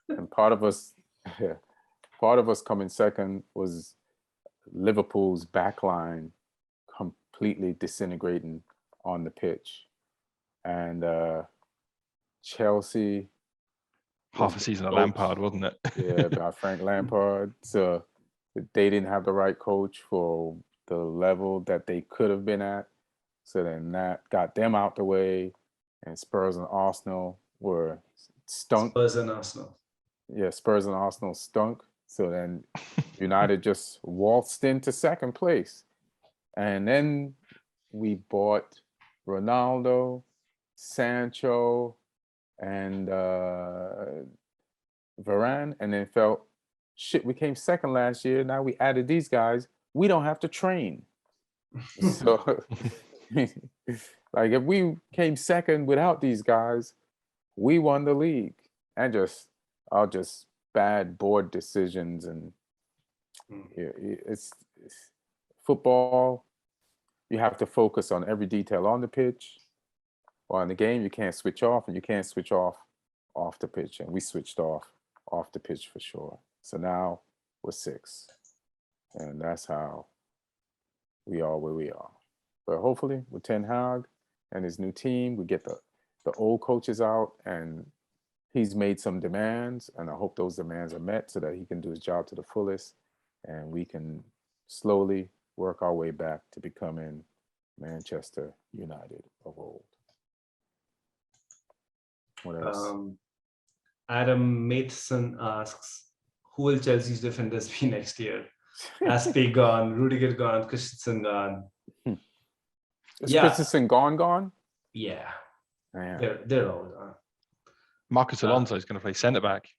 and part of us coming second was Liverpool's backline completely disintegrating on the pitch, and Chelsea. Half a season of Lampard, wasn't it? Yeah, by Frank Lampard. So they didn't have the right coach for the level that they could have been at. So then that got them out the way, and Spurs and Arsenal were stunk. Spurs and Arsenal. Yeah, Spurs and Arsenal stunk. So then United just waltzed into second place. And then we bought Ronaldo, Sancho, and Varane, and then felt, shit, we came second last year. Now we added these guys. We don't have to train. So, like, if we came second without these guys, we won the league. And just bad board decisions. And it's football. You have to focus on every detail on the pitch. Or in the game, you can't switch off, and you can't switch off the pitch. And we switched off the pitch for sure. So now we're 6th. And that's how we are where we are. But hopefully with Ten Hag and his new team, we get the old coaches out, and he's made some demands, and I hope those demands are met so that he can do his job to the fullest, and we can slowly work our way back to becoming Manchester United of old. What else? Adam Matheson asks, who will Chelsea's defenders be next year? Aspi gone, Rudiger gone, Christensen gone. Is Christensen gone? Yeah. Man. They're all gone. Marcus Alonso is going to play centre-back.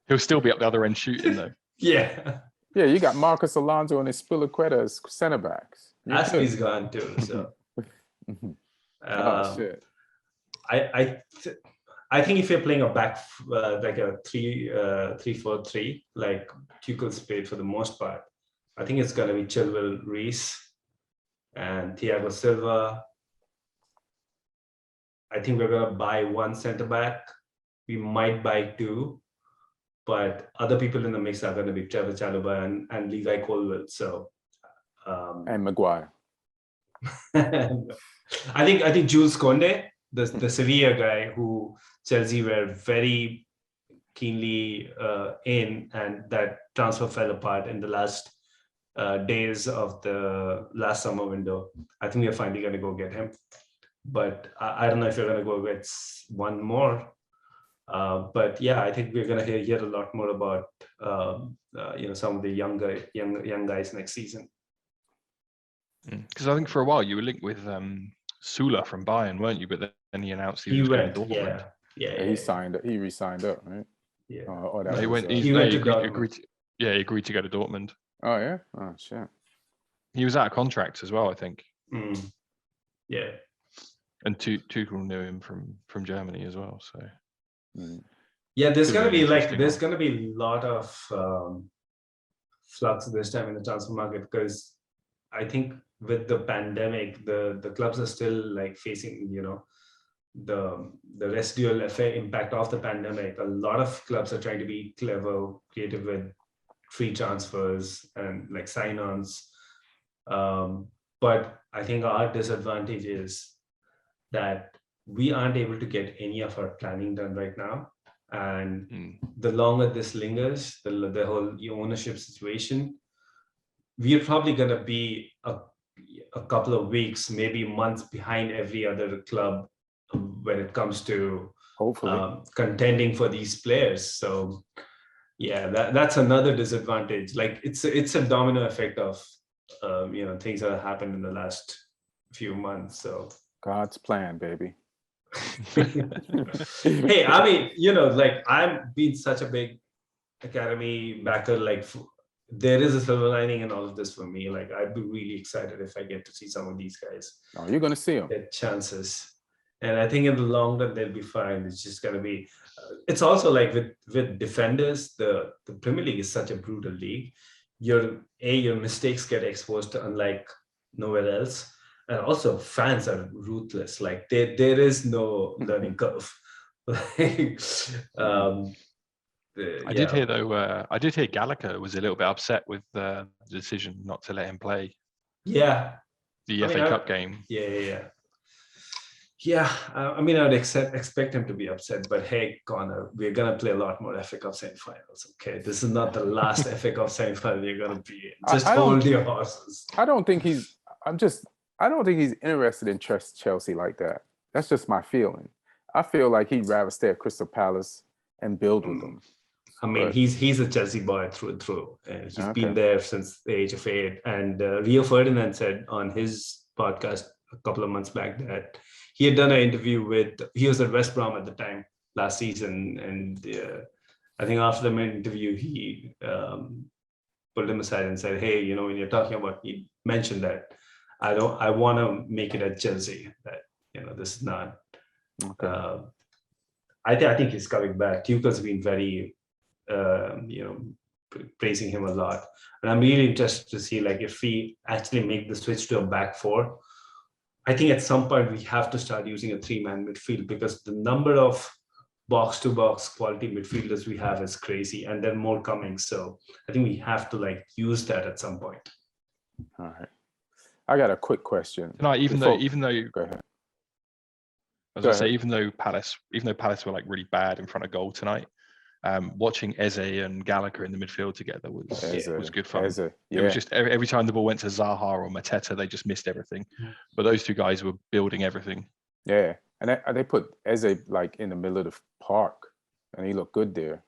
He'll still be up the other end shooting, though. Yeah. Yeah, you got Marcus Alonso and Spilicueta as centre-backs. Aspi's gone too, so... Oh, shit. I think if you're playing a back like a 3-4-3, like Tuchel's played for the most part, I think it's going to be Chilwell, Reece, and Thiago Silva. I think we're going to buy 1 centre back. We might buy 2, but other people in the mix are going to be Trevor Chalobah and Levi Colwill. So and Maguire. I think Jules Koundé, the Sevilla guy who Chelsea were very keenly in, and that transfer fell apart in the last days of the last summer window. I think we're finally going to go get him, but I don't know if you're going to go get one more. But yeah, I think we're going to hear a lot more about some of the young guys next season. Because I think for a while you were linked with Sula from Bayern, weren't you? But then he announced he was going to Dortmund. Yeah. He signed. He re-signed up, right? Yeah. He went. He agreed to go to Dortmund. Oh yeah. Oh shit. He was out of contract as well, I think. Yeah. And Tuchel knew him from Germany as well. So. Yeah, there's going to be a lot of flux this time in the transfer market, because I think with the pandemic, the clubs are still like facing, the residual impact of the pandemic. A lot of clubs are trying to be clever, creative with free transfers and like sign-ons. But I think our disadvantage is that we aren't able to get any of our planning done right now. And the longer this lingers, the whole ownership situation, we're probably going to be a couple of weeks, maybe months behind every other club when it comes to hopefully contending for these players. So yeah, that's another disadvantage. Like it's a domino effect of things that have happened in the last few months. So God's plan, baby. Hey, I mean, like I've been such a big academy backer. Like there is a silver lining in all of this for me. Like I'd be really excited if I get to see some of these guys. Oh, you're gonna see them. Get chances, and I think in the long run they'll be fine. It's just gonna be. It's also like with defenders, the Premier League is such a brutal league. Your mistakes get exposed, unlike nowhere else. And also fans are ruthless. Like there is no learning curve. I did hear though. I did hear Gallagher was a little bit upset with the decision not to let him play. Yeah. The FA Cup game. Yeah. I mean, I'd expect him to be upset. But hey, Connor, we're gonna play a lot more FA Cup semi-finals. Okay, this is not the last FA Cup semi-final you're gonna be in. Just hold your horses. I don't think he's interested in Chelsea like that. That's just my feeling. I feel like he'd rather stay at Crystal Palace and build with them. I mean, he's a Chelsea boy through and through. He's been there since the age of 8. And Rio Ferdinand said on his podcast a couple of months back that he had done an interview he was at West Brom at the time last season. And I think after the interview, he pulled him aside and said, hey, when you're talking about, he mentioned that I want to make it at Chelsea, that, this is not, I think he's coming back. Tuchel's been very, praising him a lot. And I'm really interested to see, like, if we actually make the switch to a back 4, I think at some point we have to start using a 3-man midfield, because the number of box-to-box quality midfielders we have is crazy, and then more coming. So I think we have to use that at some point. All right. I got a quick question. Even though go ahead. I was going to say, even though Palace were like really bad in front of goal tonight, watching Eze and Gallagher in the midfield together was good fun. It was just every time the ball went to Zaha or Mateta, they just missed everything. But those two guys were building everything. Yeah, and they put Eze like in the middle of the park, and he looked good there.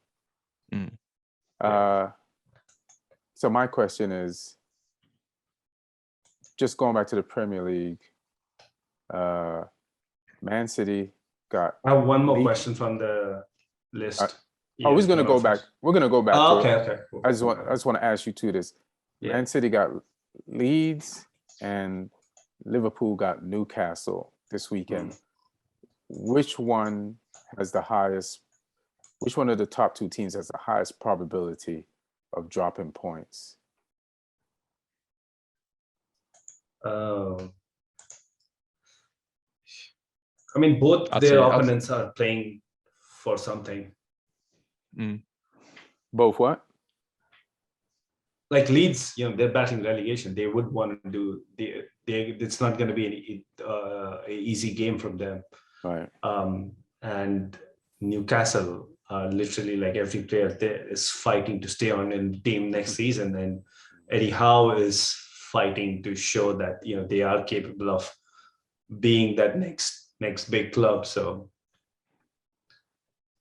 So my question is, just going back to the Premier League, Man City got. I have one more question from the list. We're gonna go back. We're gonna go back. Okay. Cool. I just want to ask you two this. Yeah. Man City got Leeds and Liverpool got Newcastle this weekend. Which one has the highest? Which one of the top 2 teams has the highest probability of dropping points? I mean, both their opponents are playing for something. Both what? Like Leeds, they're battling relegation. They would want to do. It's not going to be an easy game from them. Right. And Newcastle, literally, like every player there is fighting to stay on in the team next season, and Eddie Howe is fighting to show that they are capable of being that next big club. So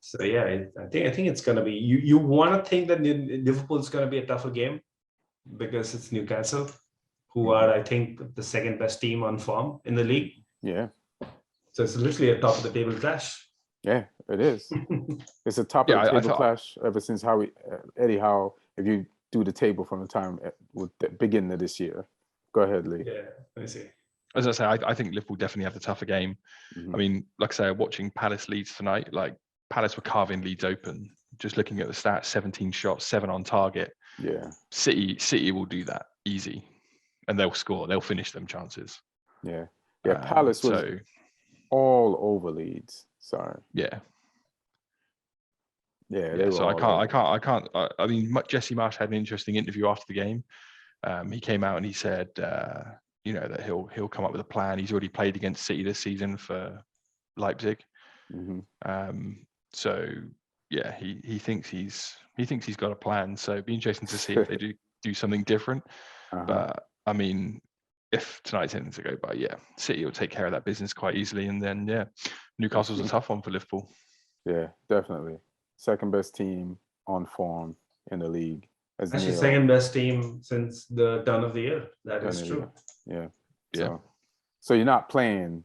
So yeah, I think it's gonna be. You want to think that Liverpool is gonna be a tougher game because it's Newcastle, who are I think the second best team on form in the league. Yeah. So it's literally a top of the table clash. Yeah, it is. It's a top of the table clash ever since Eddie Howe. If you do the table from the time with the beginning of this year, go ahead, Lee. Yeah, let me see. As I say, I think Liverpool definitely have the tougher game. I mean, like I say, watching Palace Leeds tonight, like Palace were carving Leeds open. Just looking at the stats, 17 shots, 7 on target. Yeah. City will do that easy, and they'll score. They'll finish them chances. Yeah. Yeah. Palace was all over Leeds. Sorry. Yeah. Yeah. So I can't. I mean, Jesse Marsh had an interesting interview after the game. He came out and he said, that he'll come up with a plan. He's already played against City this season for Leipzig. So yeah, he thinks he's got a plan. So it'd be interesting to see if they do something different. But I mean, if tonight's anything to go by, yeah, City will take care of that business quite easily. And then yeah, Newcastle's a tough one for Liverpool. Yeah, definitely. Second best team on form in the league. Actually, second best team since the turn of the year. That is true. Yeah. So you're not playing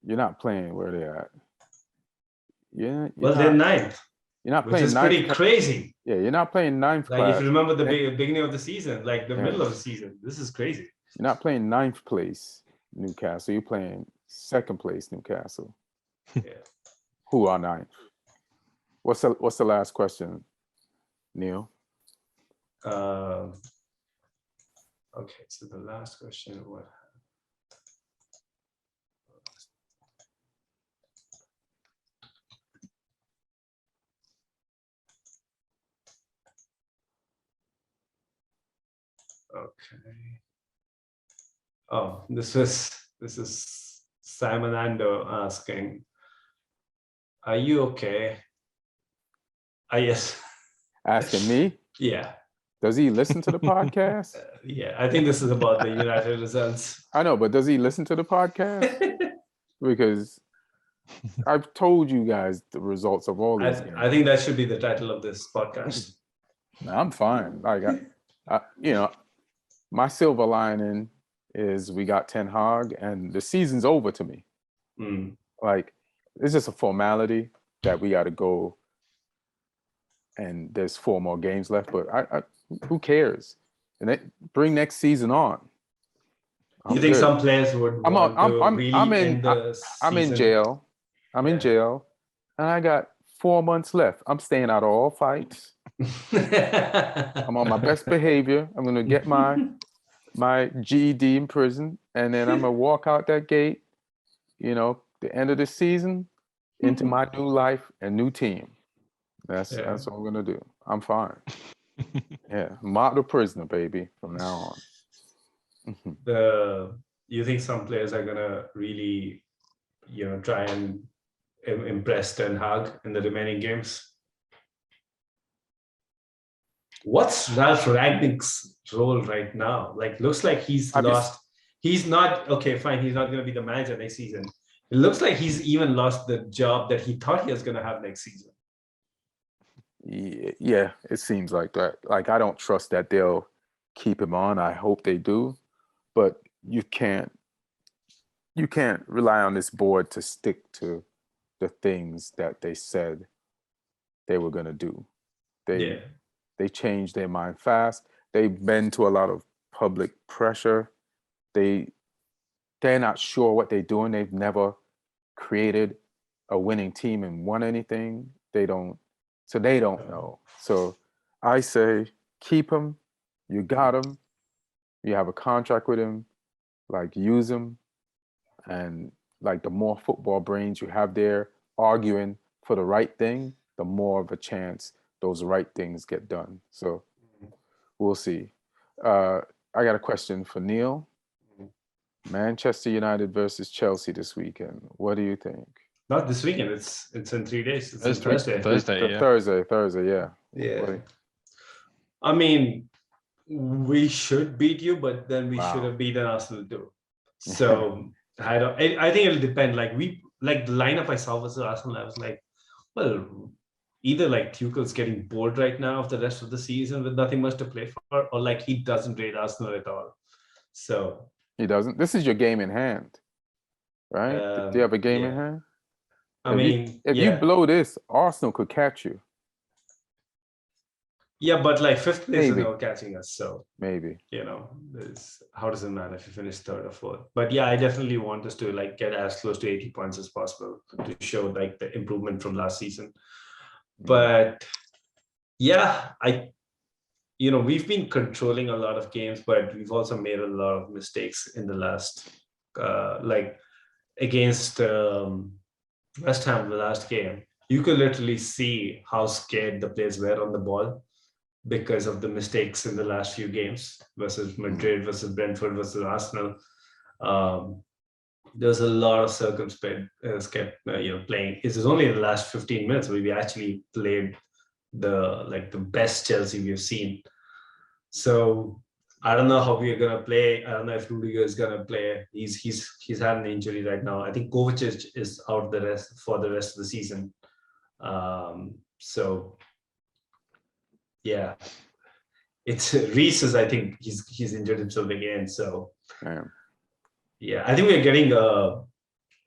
where they're at. Yeah. They're ninth. You're not playing which is pretty crazy. Yeah, you're not playing ninth like class. If you remember the beginning of the season, like the middle of the season, this is crazy. You're not playing ninth place Newcastle. You're playing second place Newcastle. Yeah. Who are ninth? What's the last question, Neil? Okay, so the last question, what? Okay. Oh, this is Simon Ando asking, are you okay? Yes. Asking me? Yeah. Does he listen to the podcast? Yeah, I think this is about the United results. I know, but does he listen to the podcast? Because I've told you guys the results of all these games. I think that should be the title of this podcast. No, I'm fine. Like, my silver lining is we got Ten Hag, and the season's over to me. Like, it's just a formality that we got to go, and there's 4 more games left. But who cares? And bring next season on. You think some players would? I'm in jail. I'm in jail, and I got 4 months left. I'm staying out of all fights. I'm on my best behavior. I'm gonna get my GED in prison, and then I'm gonna walk out that gate. The end of the season, into my new life and new team. That's what I'm gonna do. I'm fine. Yeah, model prisoner, baby, from now on. You think some players are gonna really, try and impress Ten Hag in the remaining games? What's Ralph Rangnick's role right now? Like, looks like he's lost. He's not okay. Fine, he's not going to be the manager next season. It looks like he's even lost the job that he thought he was going to have next season. Yeah, it seems like that. Like, I don't trust that they'll keep him on. I hope they do, but you can't rely on this board to stick to the things that they said they were going to do. They changed their mind fast. They bend to a lot of public pressure. They're not sure what they're doing. They've never created a winning team and won anything. They don't know. So I say, keep him. You got him. You have a contract with him. Like, use him. And like, the more football brains you have there arguing for the right thing, the more of a chance those right things get done. So we'll see. I got a question for Neil. Manchester United versus Chelsea this weekend. What do you think? Not this weekend. It's in 3 days. It's Thursday. Thursday, yeah. Yeah. I mean, we should beat you, but then we should have beaten Arsenal too. So I think it'll depend. Like the lineup I saw versus Arsenal, I was like, well, either like Tuchel's getting bored right now of the rest of the season with nothing much to play for, or like he doesn't rate Arsenal at all. So He doesn't. This is your game in hand, right? Do you have a game in yeah, hand? I mean, If you yeah, blow this, Arsenal could catch you. yeah, but like fifth place is Maybe. never catching us. So Maybe. how does it matter if you finish third or fourth? But yeah, I definitely want us to like get as close to 80 points as possible to show like the improvement from last season. But yeah, we've been controlling a lot of games, but we've also made a lot of mistakes in the last, like against West Ham, the last game. You could literally see how scared the players were on the ball because of the mistakes in the last few games versus Madrid, versus Brentford, versus Arsenal. There's a lot of circumspect playing. It's only in the last 15 minutes where we actually played the best Chelsea we've seen. So I don't know how we are gonna play. I don't know if Rudiger is gonna play. He's had an injury right now. I think Kovacic is out for the rest of the season. So yeah, it's Reese. I think he's injured himself again. So yeah, I think we're getting a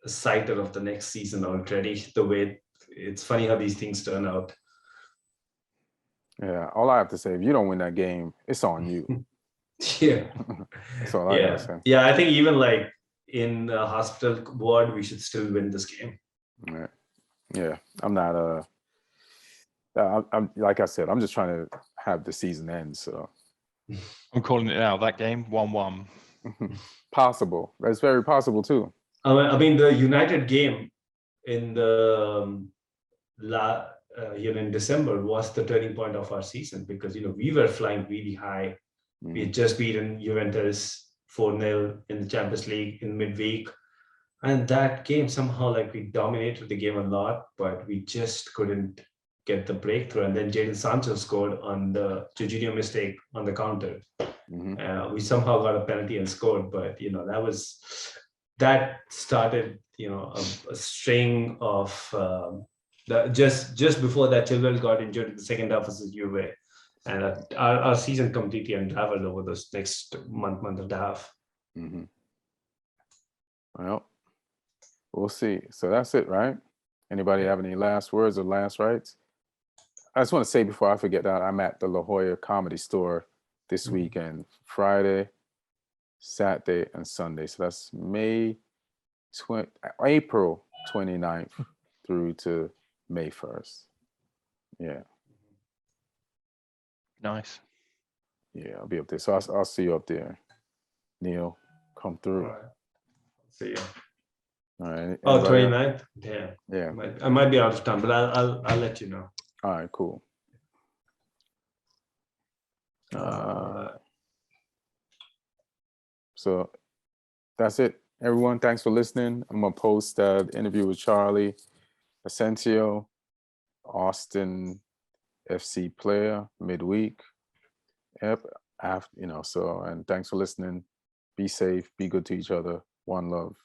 sighter of the next season already. The way it's funny how these things turn out. Yeah, all I have to say, if you don't win that game, it's on you. Yeah, That's all I gotta say. Yeah, I think even like in the hospital ward, we should still win this game. Yeah, I'm not. I'm like I said, I'm just trying to have the season end. So I'm calling it now. That game 1-1. Possible. That's very possible too. I mean, the United game in the in December was the turning point of our season because we were flying really high. We had just beaten Juventus 4-0 in the Champions League in midweek, and that game somehow like we dominated the game a lot, but we just couldn't get the breakthrough. And then Jadon Sancho scored on the Jorginho mistake on the counter. We somehow got a penalty and scored, but that started a string of just before that Chilwell got injured in the second half versus Juve, and our season completely unraveled over this next month and a half. Well, we'll see. So that's it, right? Anybody have any last words or last rites? I just want to say before I forget that I'm at the La Jolla Comedy Store this weekend, Friday, Saturday, and Sunday. So that's April 29th through to May 1st. Yeah. Nice. Yeah, I'll be up there. So I'll see you up there. Neil, come through. All right. See you. All right. Oh, 29th? Damn. Yeah. I might be out of town, but I'll let you know. All right, cool. So that's it, everyone. Thanks for listening. I'm gonna post the interview with Charlie Asensio, Austin FC player, midweek. Yep. And thanks for listening. Be safe. Be good to each other. One love.